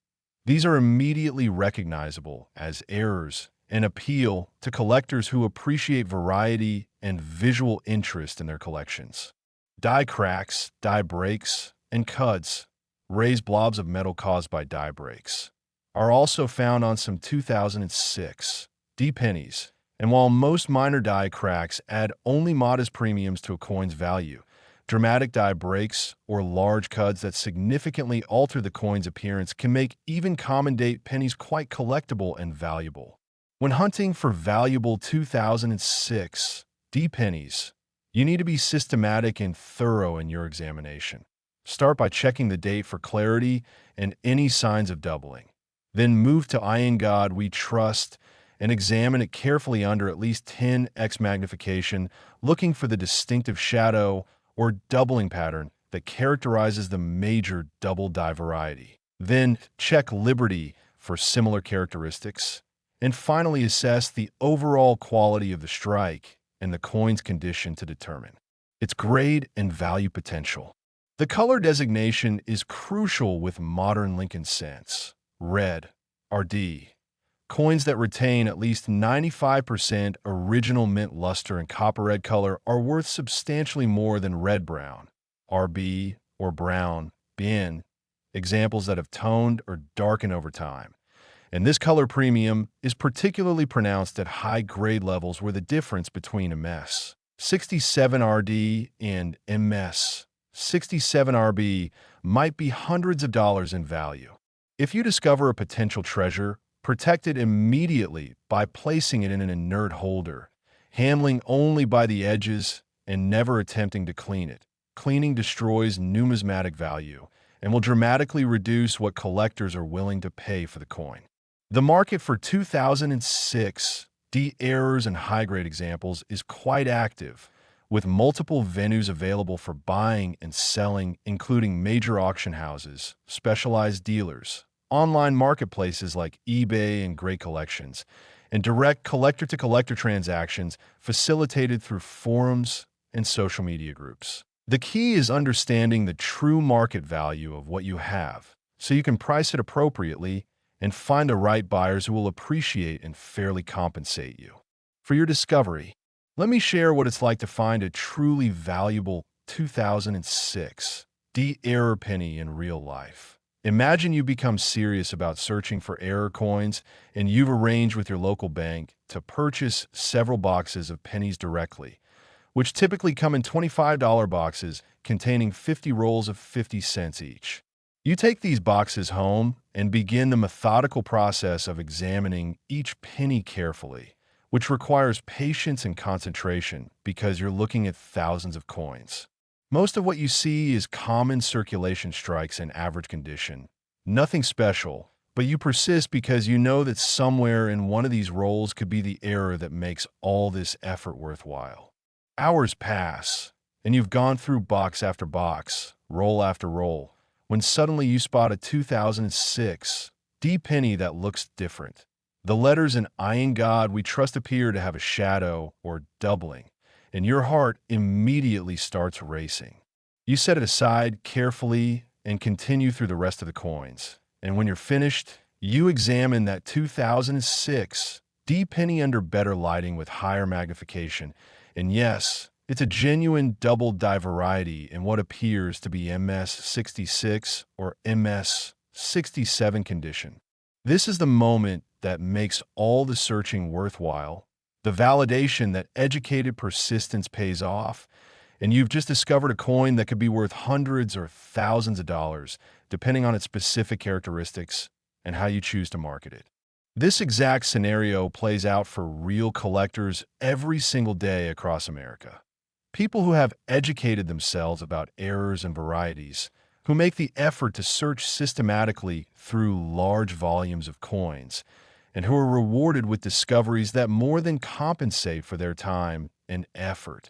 These are immediately recognizable as errors and appeal to collectors who appreciate variety and visual interest in their collections. Die cracks, die breaks, and cuts, raised blobs of metal caused by die breaks, are also found on some 2006 D pennies, and while most minor die cracks add only modest premiums to a coin's value, dramatic die breaks or large cuts that significantly alter the coin's appearance can make even common date pennies quite collectible and valuable. When hunting for valuable 2006 D pennies, you need to be systematic and thorough in your examination. Start by checking the date for clarity and any signs of doubling. Then move to In God We Trust and examine it carefully under at least 10x magnification, looking for the distinctive shadow or doubling pattern that characterizes the major double die variety. Then check Liberty for similar characteristics. And finally assess the overall quality of the strike and the coin's condition to determine its grade and value potential. The color designation is crucial with modern Lincoln cents. Red, RD. Coins that retain at least 95% original mint luster and copper red color are worth substantially more than red-brown, RB, or brown, BN, examples that have toned or darkened over time. And this color premium is particularly pronounced at high grade levels where the difference between MS 67 RD and MS 67 RB might be hundreds of dollars in value. If you discover a potential treasure, protect it immediately by placing it in an inert holder, handling only by the edges and never attempting to clean it. Cleaning destroys numismatic value and will dramatically reduce what collectors are willing to pay for the coin. The market for 2006 D errors and high-grade examples is quite active, with multiple venues available for buying and selling, including major auction houses, specialized dealers, online marketplaces like eBay and Great Collections, and direct collector-to-collector transactions facilitated through forums and social media groups. The key is understanding the true market value of what you have, so you can price it appropriately and find the right buyers who will appreciate and fairly compensate you for your discovery. Let me share what it's like to find a truly valuable 2006 D error penny in real life. Imagine you become serious about searching for error coins and you've arranged with your local bank to purchase several boxes of pennies directly, which typically come in $25 boxes containing 50 rolls of 50 cents each. You take these boxes home and begin the methodical process of examining each penny carefully, which requires patience and concentration because you're looking at thousands of coins. Most of what you see is common circulation strikes in average condition. Nothing special, but you persist because you know that somewhere in one of these rolls could be the error that makes all this effort worthwhile. Hours pass, and you've gone through box after box, roll after roll, when suddenly you spot a 2006 D penny that looks different. The letters in God We Trust appear to have a shadow or doubling, and your heart immediately starts racing. You set it aside carefully and continue through the rest of the coins. And when you're finished, you examine that 2006 D penny under better lighting with higher magnification. And yes, it's a genuine double die variety in what appears to be MS 66 or MS 67 condition. This is the moment that makes all the searching worthwhile, the validation that educated persistence pays off, and you've just discovered a coin that could be worth hundreds or thousands of dollars depending on its specific characteristics and how you choose to market it. This exact scenario plays out for real collectors every single day across America. People who have educated themselves about errors and varieties, who make the effort to search systematically through large volumes of coins, and who are rewarded with discoveries that more than compensate for their time and effort.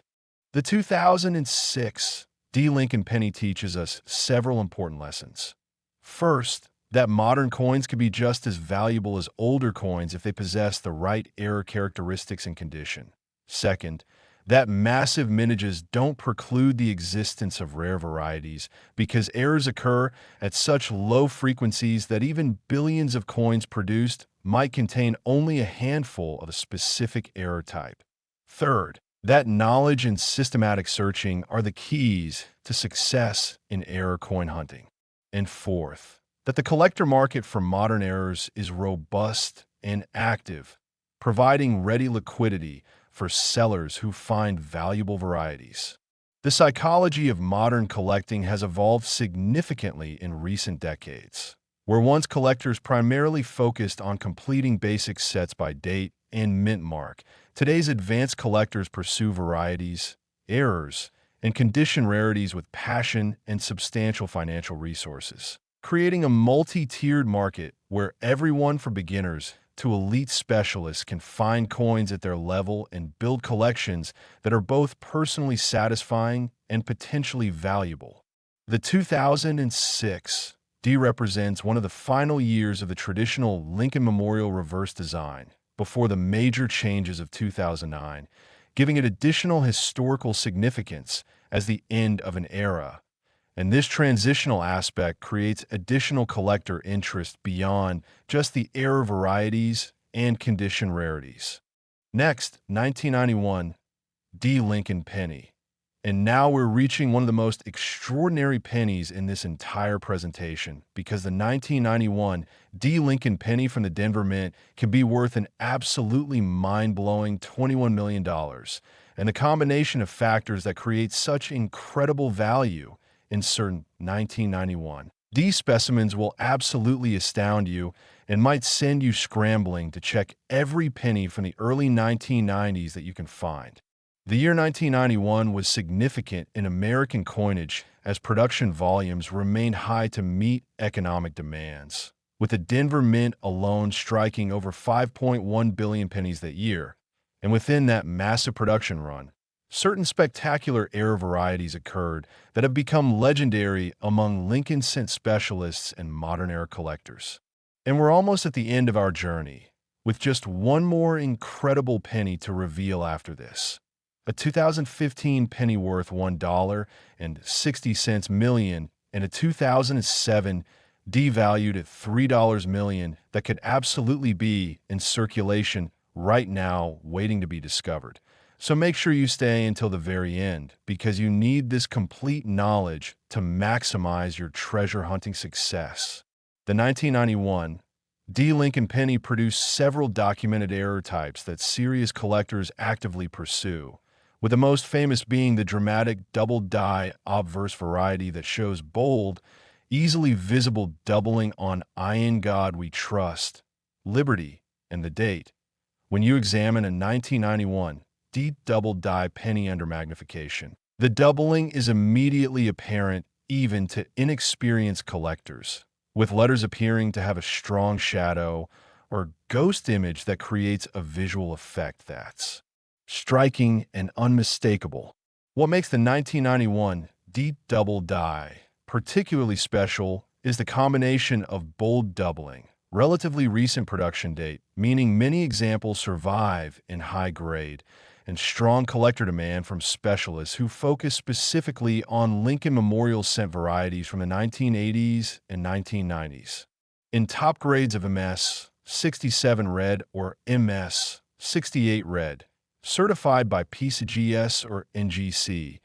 The 2006 D. Lincoln Penny teaches us several important lessons. First, that modern coins can be just as valuable as older coins if they possess the right error characteristics and condition. Second, that massive mintages don't preclude the existence of rare varieties because errors occur at such low frequencies that even billions of coins produced might contain only a handful of a specific error type. Third, that knowledge and systematic searching are the keys to success in error coin hunting. And fourth, that the collector market for modern errors is robust and active, providing ready liquidity for sellers who find valuable varieties. The psychology of modern collecting has evolved significantly in recent decades. Where once collectors primarily focused on completing basic sets by date and mint mark, today's advanced collectors pursue varieties, errors, and condition rarities with passion and substantial financial resources, creating a multi-tiered market where everyone from beginners to elite specialists can find coins at their level and build collections that are both personally satisfying and potentially valuable. The 2006 D represents one of the final years of the traditional Lincoln Memorial reverse design before the major changes of 2009, giving it additional historical significance as the end of an era. And this transitional aspect creates additional collector interest beyond just the error varieties and condition rarities. Next, 1991, D. Lincoln Penny. And now we're reaching one of the most extraordinary pennies in this entire presentation because the 1991 D. Lincoln Penny from the Denver Mint can be worth an absolutely mind-blowing $21 million. And the combination of factors that create such incredible value in certain 1991. These specimens will absolutely astound you and might send you scrambling to check every penny from the early 1990s that you can find. The year 1991 was significant in American coinage as production volumes remained high to meet economic demands, with the Denver Mint alone striking over 5.1 billion pennies that year. And within that massive production run, certain spectacular error varieties occurred that have become legendary among Lincoln Cent specialists and modern era collectors. And we're almost at the end of our journey, with just one more incredible penny to reveal after this. A 2015 penny worth $1.60 million and a 2007 devalued at $3 million that could absolutely be in circulation right now waiting to be discovered. So make sure you stay until the very end because you need this complete knowledge to maximize your treasure hunting success. The 1991 D. Lincoln Penny produced several documented error types that serious collectors actively pursue, with the most famous being the dramatic double-die obverse variety that shows bold, easily visible doubling on "In God We Trust," Liberty, and the date. When you examine a 1991 D double-die penny under magnification, the doubling is immediately apparent even to inexperienced collectors, with letters appearing to have a strong shadow or ghost image that creates a visual effect that's striking and unmistakable. What makes the 1991 D double-die particularly special is the combination of bold doubling, relatively recent production date, meaning many examples survive in high grade, and strong collector demand from specialists who focus specifically on Lincoln Memorial Cent varieties from the 1980s and 1990s. In top grades of MS 67 Red or MS 68 Red, certified by PCGS or NGC,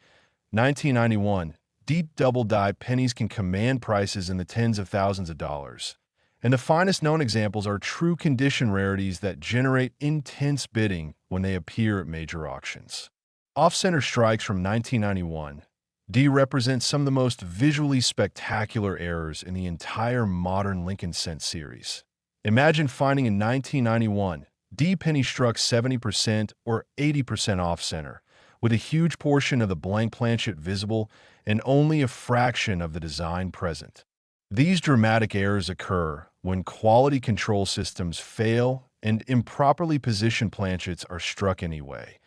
1991 D double-die pennies can command prices in the tens of thousands of dollars. And the finest known examples are true condition rarities that generate intense bidding when they appear at major auctions. Off-center strikes from 1991 D represents some of the most visually spectacular errors in the entire modern Lincoln Cent series. Imagine finding in 1991 D penny struck 70% or 80% off-center, with a huge portion of the blank planchet visible and only a fraction of the design present. These dramatic errors occur when quality control systems fail and improperly positioned planchets are struck anyway,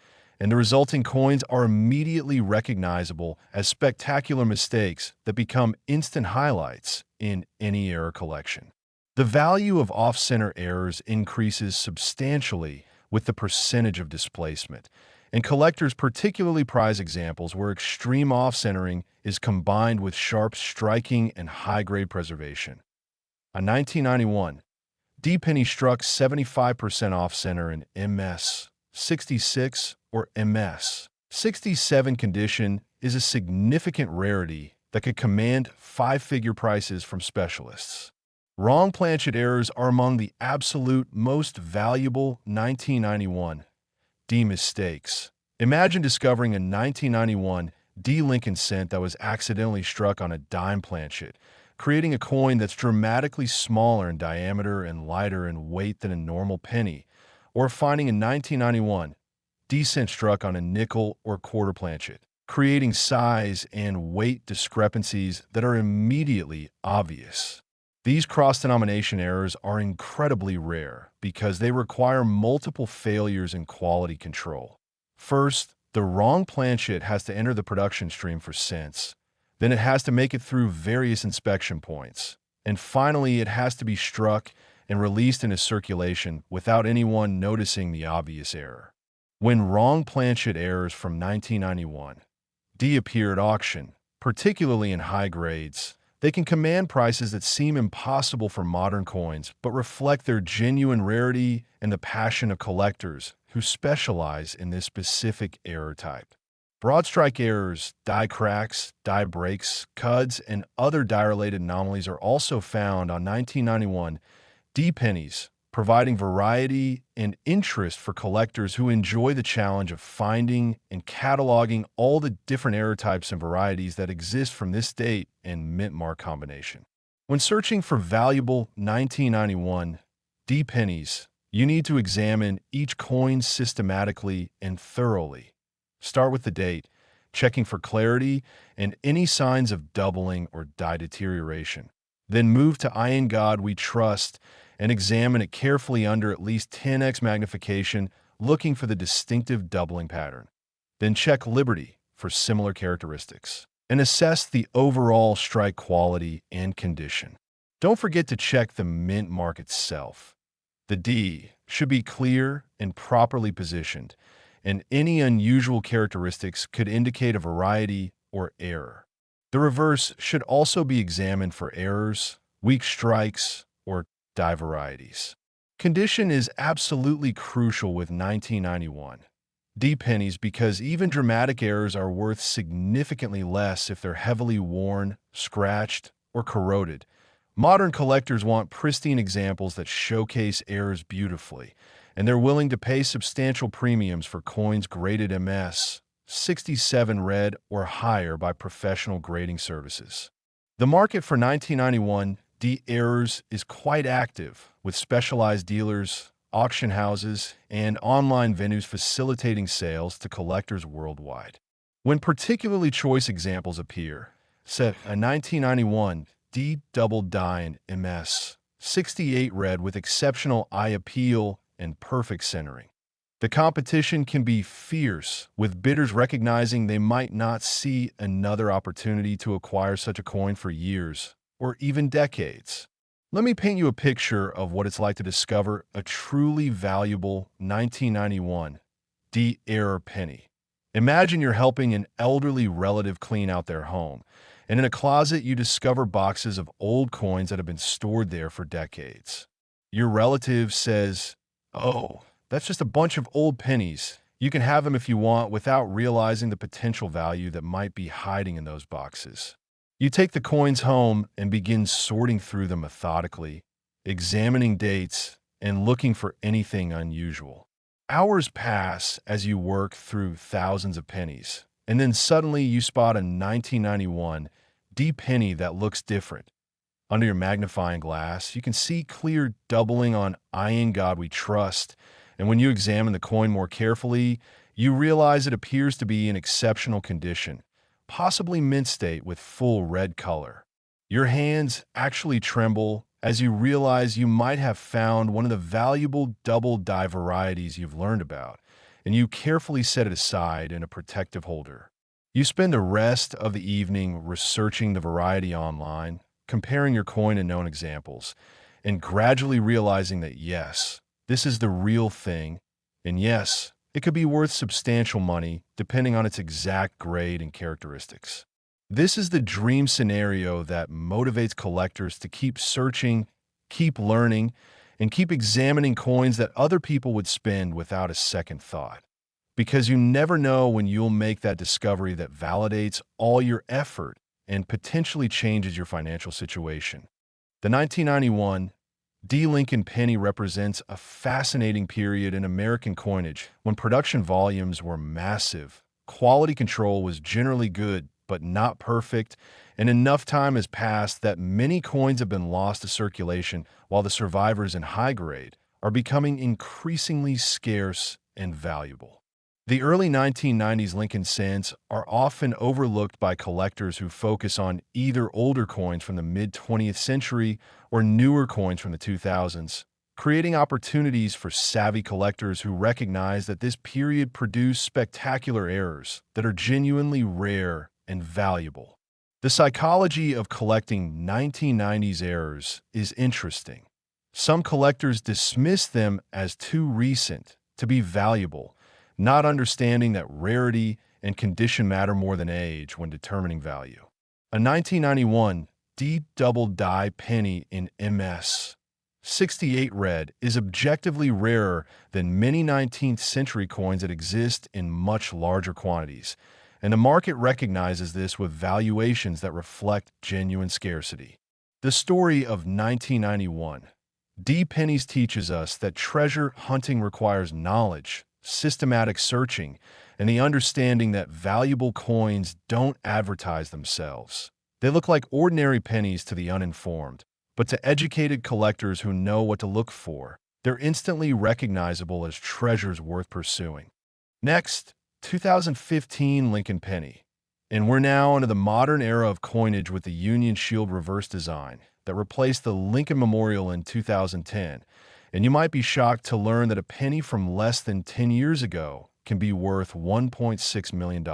and the resulting coins are immediately recognizable as spectacular mistakes that become instant highlights in any error collection. The value of off-center errors increases substantially with the percentage of displacement, and collectors particularly prize examples where extreme off-centering is combined with sharp striking and high-grade preservation. On 1991, D penny struck 75% off-center in MS 66 or MS 67 condition is a significant rarity that could command five-figure prices from specialists. Wrong planchet errors are among the absolute most valuable 1991 D mistakes. Imagine discovering a 1991 D Lincoln Cent that was accidentally struck on a dime planchet, creating a coin that's dramatically smaller in diameter and lighter in weight than a normal penny, or finding a 1991 D cent struck on a nickel or quarter planchet, creating size and weight discrepancies that are immediately obvious. These cross-denomination errors are incredibly rare because they require multiple failures in quality control. First, the wrong planchet has to enter the production stream for cents. Then it has to make it through various inspection points. And finally, it has to be struck and released into circulation without anyone noticing the obvious error. When wrong planchet errors from 1991 D appear at auction, particularly in high grades, they can command prices that seem impossible for modern coins but reflect their genuine rarity and the passion of collectors who specialize in this specific error type. Broad strike errors, die cracks, die breaks, cuds, and other die-related anomalies are also found on 1991 D pennies, providing variety and interest for collectors who enjoy the challenge of finding and cataloging all the different error types and varieties that exist from this date and mint mark combination. When searching for valuable 1991 D pennies, you need to examine each coin systematically and thoroughly. Start with the date, checking for clarity and any signs of doubling or die deterioration. Then move to I in God We Trust and examine it carefully under at least 10x magnification, looking for the distinctive doubling pattern. Then check Liberty for similar characteristics and assess the overall strike quality and condition. Don't forget to check the mint mark itself. The D should be clear and properly positioned, and any unusual characteristics could indicate a variety or error. The reverse should also be examined for errors, weak strikes, or die varieties. Condition is absolutely crucial with 1991 D pennies because even dramatic errors are worth significantly less if they're heavily worn, scratched, or corroded. Modern collectors want pristine examples that showcase errors beautifully, and they're willing to pay substantial premiums for coins graded MS 67 red or higher by professional grading services. The market for 1991 D errors is quite active, with specialized dealers, auction houses, and online venues facilitating sales to collectors worldwide. When particularly choice examples appear, set a 1991 D double die in MS 68 red with exceptional eye appeal and perfect centering. The competition can be fierce, with bidders recognizing they might not see another opportunity to acquire such a coin for years or even decades. Let me paint you a picture of what it's like to discover a truly valuable 1991 D error penny. Imagine you're helping an elderly relative clean out their home, and in a closet you discover boxes of old coins that have been stored there for decades. Your relative says, "Oh, that's just a bunch of old pennies. You can have them if you want," without realizing the potential value that might be hiding in those boxes. You take the coins home and begin sorting through them methodically, examining dates, and looking for anything unusual. Hours pass as you work through thousands of pennies, and then suddenly you spot a 1991 D penny that looks different. Under your magnifying glass, you can see clear doubling on "I in God We Trust," and when you examine the coin more carefully, you realize it appears to be in exceptional condition, possibly mint state with full red color. Your hands actually tremble as you realize you might have found one of the valuable double die varieties you've learned about, and you carefully set it aside in a protective holder. You spend the rest of the evening researching the variety online, comparing your coin to known examples, and gradually realizing that yes, this is the real thing, and yes, it could be worth substantial money depending on its exact grade and characteristics. This is the dream scenario that motivates collectors to keep searching, keep learning, and keep examining coins that other people would spend without a second thought. Because you never know when you'll make that discovery that validates all your effort and potentially changes your financial situation. The 1991 D. Lincoln penny represents a fascinating period in American coinage when production volumes were massive, quality control was generally good but not perfect, and enough time has passed that many coins have been lost to circulation while the survivors in high grade are becoming increasingly scarce and valuable. The early 1990s Lincoln cents are often overlooked by collectors who focus on either older coins from the mid-20th century or newer coins from the 2000s, creating opportunities for savvy collectors who recognize that this period produced spectacular errors that are genuinely rare and valuable. The psychology of collecting 1990s errors is interesting. Some collectors dismiss them as too recent to be valuable, not understanding that rarity and condition matter more than age when determining value. A 1991 D double die penny in MS 68 red is objectively rarer than many 19th century coins that exist in much larger quantities, and the market recognizes this with valuations that reflect genuine scarcity. The story of 1991 D pennies teaches us that treasure hunting requires knowledge, systematic searching, and the understanding that valuable coins don't advertise themselves. They look like ordinary pennies to the uninformed, but to educated collectors who know what to look for, they're instantly recognizable as treasures worth pursuing. Next, 2015 Lincoln penny. And we're now into the modern era of coinage with the Union Shield reverse design that replaced the Lincoln Memorial in 2010. And you might be shocked to learn that a penny from less than 10 years ago can be worth $1.6 million.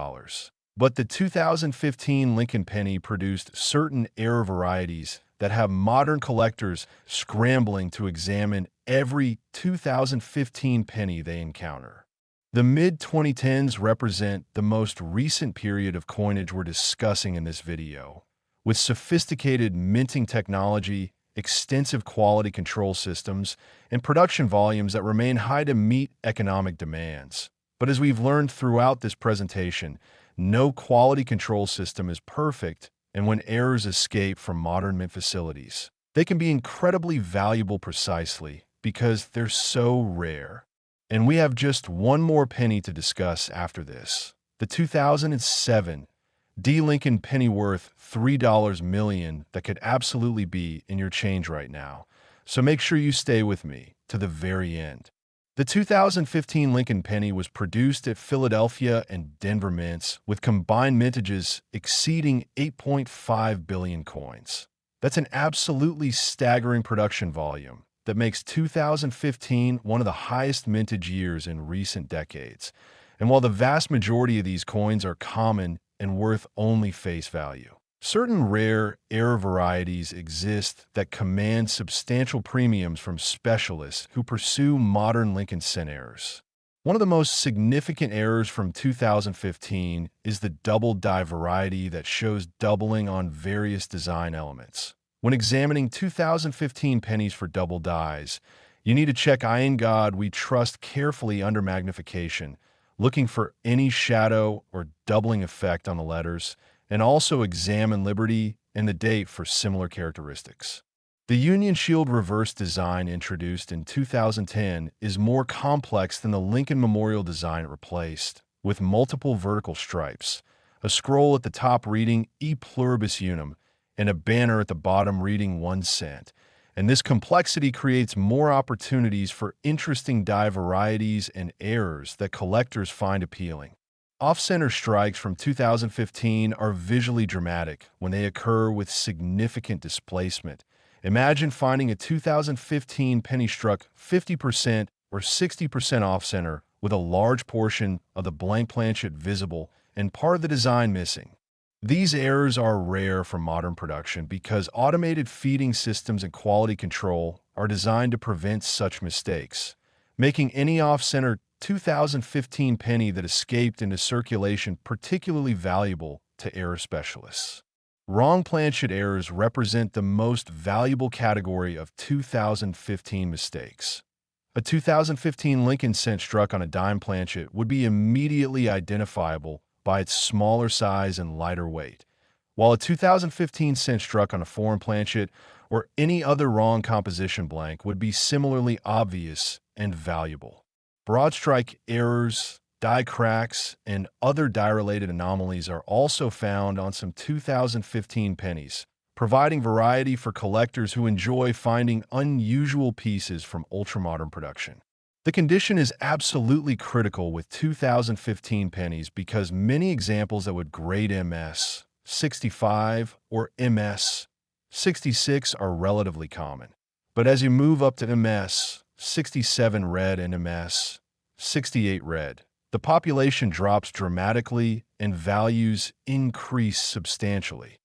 But the 2015 Lincoln penny produced certain error varieties that have modern collectors scrambling to examine every 2015 penny they encounter. The mid-2010s represent the most recent period of coinage we're discussing in this video, with sophisticated minting technology, extensive quality control systems, and production volumes that remain high to meet economic demands. But as we've learned throughout this presentation, no quality control system is perfect, and when errors escape from modern mint facilities, they can be incredibly valuable precisely because they're so rare. And we have just one more penny to discuss after this. The 2007 D. Lincoln penny worth $3 million that could absolutely be in your change right now. So make sure you stay with me to the very end. The 2015 Lincoln penny was produced at Philadelphia and Denver mints with combined mintages exceeding 8.5 billion coins. That's an absolutely staggering production volume that makes 2015 one of the highest mintage years in recent decades. And while the vast majority of these coins are common and worth only face value, certain rare error varieties exist that command substantial premiums from specialists who pursue modern Lincoln cent errors. One of the most significant errors from 2015 is the double die variety that shows doubling on various design elements. When examining 2015 pennies for double dies, you need to check "I in God We Trust" carefully under magnification, looking for any shadow or doubling effect on the letters, and also examine Liberty and the date for similar characteristics. The Union Shield reverse design introduced in 2010 is more complex than the Lincoln Memorial design it replaced, with multiple vertical stripes, a scroll at the top reading E pluribus unum, and a banner at the bottom reading 1 cent. And this complexity creates more opportunities for interesting die varieties and errors that collectors find appealing. Off-center strikes from 2015 are visually dramatic when they occur with significant displacement. Imagine finding a 2015 penny struck 50% or 60% off-center with a large portion of the blank planchet visible and part of the design missing. These errors are rare for modern production because automated feeding systems and quality control are designed to prevent such mistakes, making any off-center 2015 penny that escaped into circulation particularly valuable to error specialists. Wrong planchet errors represent the most valuable category of 2015 mistakes. A 2015 Lincoln cent struck on a dime planchet would be immediately identifiable by its smaller size and lighter weight, while a 2015 cent struck on a foreign planchet or any other wrong composition blank would be similarly obvious and valuable. Broad strike errors, die cracks, and other die-related anomalies are also found on some 2015 pennies, providing variety for collectors who enjoy finding unusual pieces from ultramodern production. The condition is absolutely critical with 2015 pennies because many examples that would grade MS 65 or MS 66 are relatively common. But as you move up to MS 67 red and MS 68 red, the population drops dramatically and values increase substantially.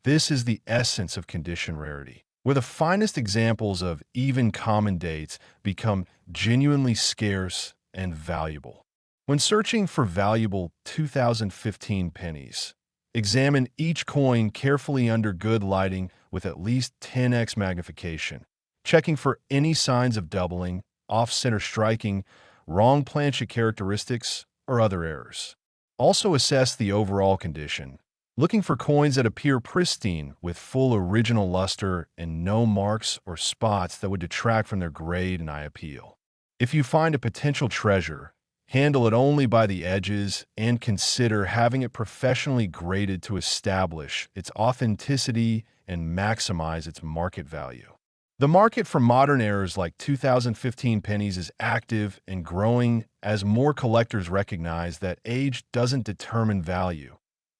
This is the essence of condition rarity, where the finest examples of even common dates become genuinely scarce and valuable. When searching for valuable 2015 pennies, examine each coin carefully under good lighting with at least 10x magnification, checking for any signs of doubling, off-center striking, wrong planchet characteristics, or other errors. Also assess the overall condition, looking for coins that appear pristine with full original luster and no marks or spots that would detract from their grade and eye appeal. If you find a potential treasure, handle it only by the edges and consider having it professionally graded to establish its authenticity and maximize its market value. The market for modern errors like 2015 pennies is active and growing as more collectors recognize that age doesn't determine value.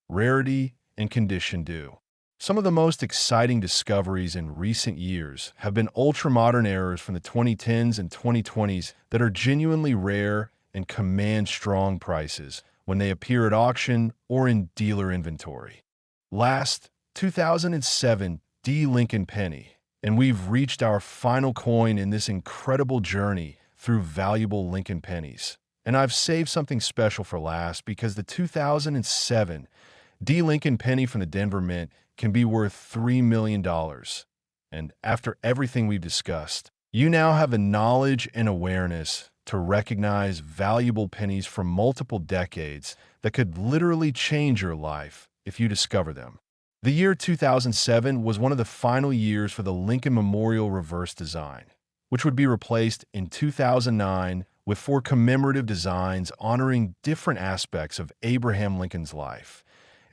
Rarity and condition do. Some of the most exciting discoveries in recent years have been ultramodern errors from the 2010s and 2020s that are genuinely rare and command strong prices when they appear at auction or in dealer inventory. Last, 2007 D Lincoln penny, and we've reached our final coin in this incredible journey through valuable Lincoln pennies. And I've saved something special for last because the 2007 D Lincoln penny from the Denver Mint can be worth $3 million. And after everything we've discussed, you now have the knowledge and awareness to recognize valuable pennies from multiple decades that could literally change your life if you discover them. The year 2007 was one of the final years for the Lincoln Memorial reverse design, which would be replaced in 2009 with 4 commemorative designs honoring different aspects of Abraham Lincoln's life.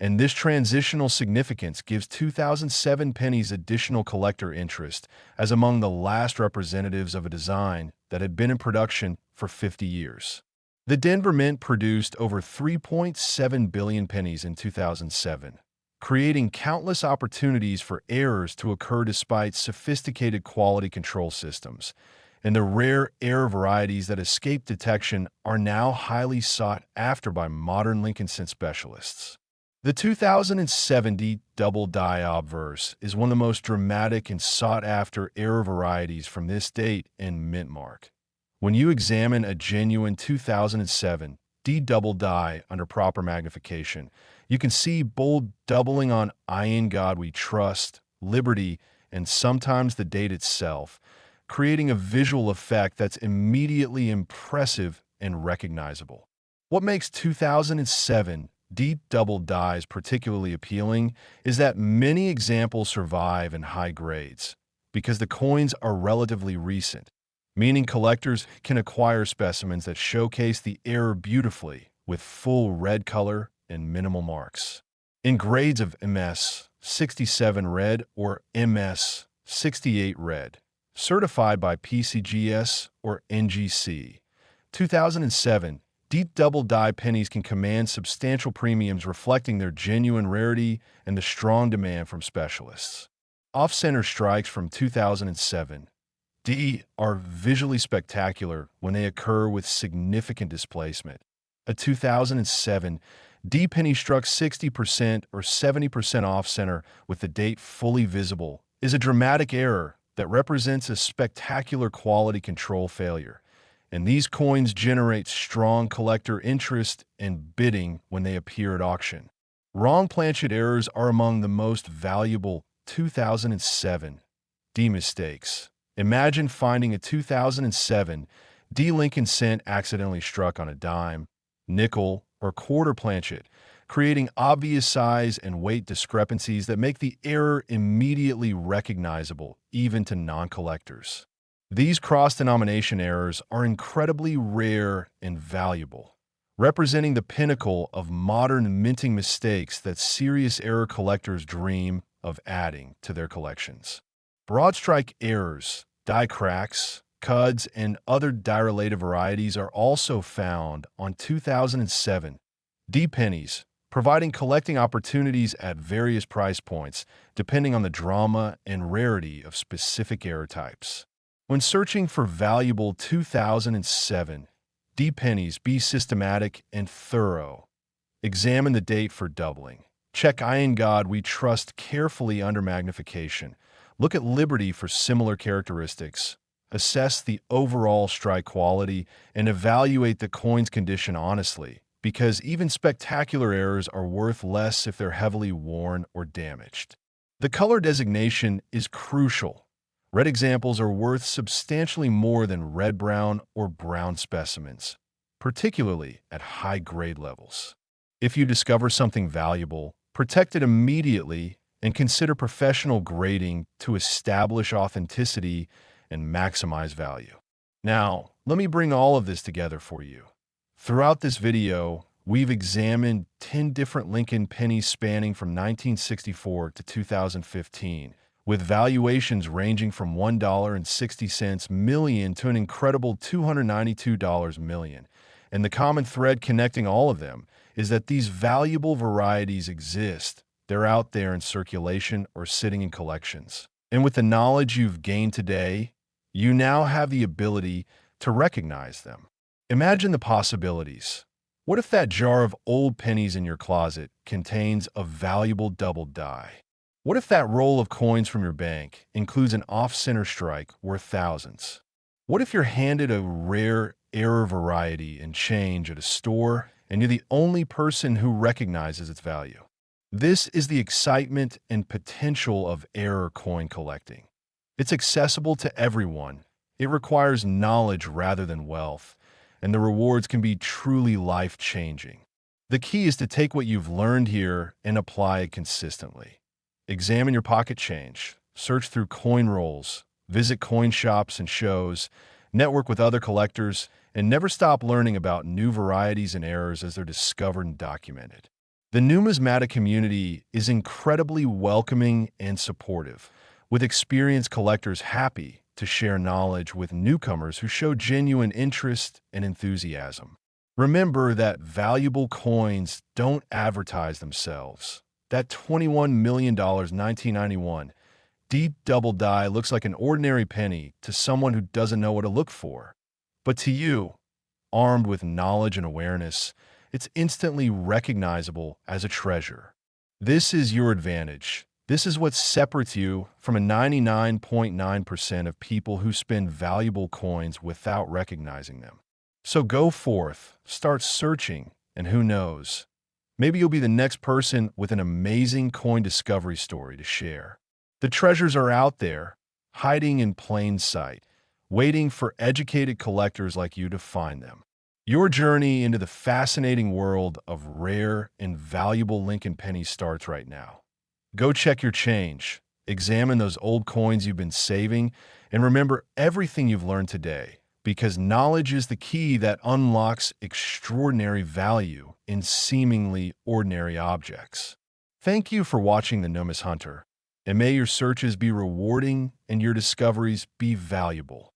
And this transitional significance gives 2007 pennies additional collector interest as among the last representatives of a design that had been in production for 50 years. The Denver Mint produced over 3.7 billion pennies in 2007, creating countless opportunities for errors to occur despite sophisticated quality control systems. And the rare error varieties that escape detection are now highly sought after by modern Lincoln cent specialists. The 2070 double die obverse is one of the most dramatic and sought-after error varieties from this date and mint mark. When you examine a genuine 2007 D double die under proper magnification, you can see bold doubling on "I in God we trust," liberty, and sometimes the date itself, creating a visual effect that's immediately impressive and recognizable. What makes 2007 D double dies particularly appealing is that many examples survive in high grades because the coins are relatively recent, meaning collectors can acquire specimens that showcase the error beautifully with full red color and minimal marks. In grades of MS 67 red or MS 68 red, certified by PCGS or NGC. 2007, deep double die pennies can command substantial premiums reflecting their genuine rarity and the strong demand from specialists. Off-center strikes from 2007 D are visually spectacular when they occur with significant displacement. A 2007 D penny struck 60% or 70% off-center with the date fully visible is a dramatic error that represents a spectacular quality control failure, and these coins generate strong collector interest and bidding when they appear at auction. Wrong planchet errors are among the most valuable 2007 D mistakes. Imagine finding a 2007 D Lincoln cent accidentally struck on a dime, nickel, or quarter planchet, creating obvious size and weight discrepancies that make the error immediately recognizable, even to non-collectors. These cross-denomination errors are incredibly rare and valuable, representing the pinnacle of modern minting mistakes that serious error collectors dream of adding to their collections. Broad strike errors, die cracks, cuds, and other die-related varieties are also found on 2007 D pennies, providing collecting opportunities at various price points depending on the drama and rarity of specific error types. When searching for valuable 2007 D pennies, be systematic and thorough. Examine the date for doubling. Check Iron God We Trust carefully under magnification. Look at Liberty for similar characteristics. Assess the overall strike quality and evaluate the coin's condition honestly, because even spectacular errors are worth less if they're heavily worn or damaged. The color designation is crucial. Red examples are worth substantially more than red-brown or brown specimens, particularly at high grade levels. If you discover something valuable, protect it immediately and consider professional grading to establish authenticity and maximize value. Now, let me bring all of this together for you. Throughout this video, we've examined 10 different Lincoln pennies spanning from 1964 to 2015, with valuations ranging from $1.60 million to an incredible $292 million. And the common thread connecting all of them is that these valuable varieties exist. They're out there in circulation or sitting in collections. And with the knowledge you've gained today, you now have the ability to recognize them. Imagine the possibilities. What if that jar of old pennies in your closet contains a valuable double die? What if that roll of coins from your bank includes an off-center strike worth thousands? What if you're handed a rare error variety and change at a store and you're the only person who recognizes its value? This is the excitement and potential of error coin collecting. It's accessible to everyone. It requires knowledge rather than wealth, and the rewards can be truly life-changing. The key is to take what you've learned here and apply it consistently. Examine your pocket change, search through coin rolls, visit coin shops and shows, network with other collectors, and never stop learning about new varieties and errors as they're discovered and documented. The numismatic community is incredibly welcoming and supportive, with experienced collectors happy to share knowledge with newcomers who show genuine interest and enthusiasm. Remember that valuable coins don't advertise themselves. That $21 million 1991 deep double die looks like an ordinary penny to someone who doesn't know what to look for. But to you, armed with knowledge and awareness, it's instantly recognizable as a treasure. This is your advantage. This is what separates you from a 99.9% of people who spend valuable coins without recognizing them. So go forth, start searching, and who knows, maybe you'll be the next person with an amazing coin discovery story to share. The treasures are out there, hiding in plain sight, waiting for educated collectors like you to find them. Your journey into the fascinating world of rare and valuable Lincoln pennies starts right now. Go check your change, examine those old coins you've been saving, and remember everything you've learned today because knowledge is the key that unlocks extraordinary value in seemingly ordinary objects. Thank you for watching the Nomis Hunter, and may your searches be rewarding and your discoveries be valuable.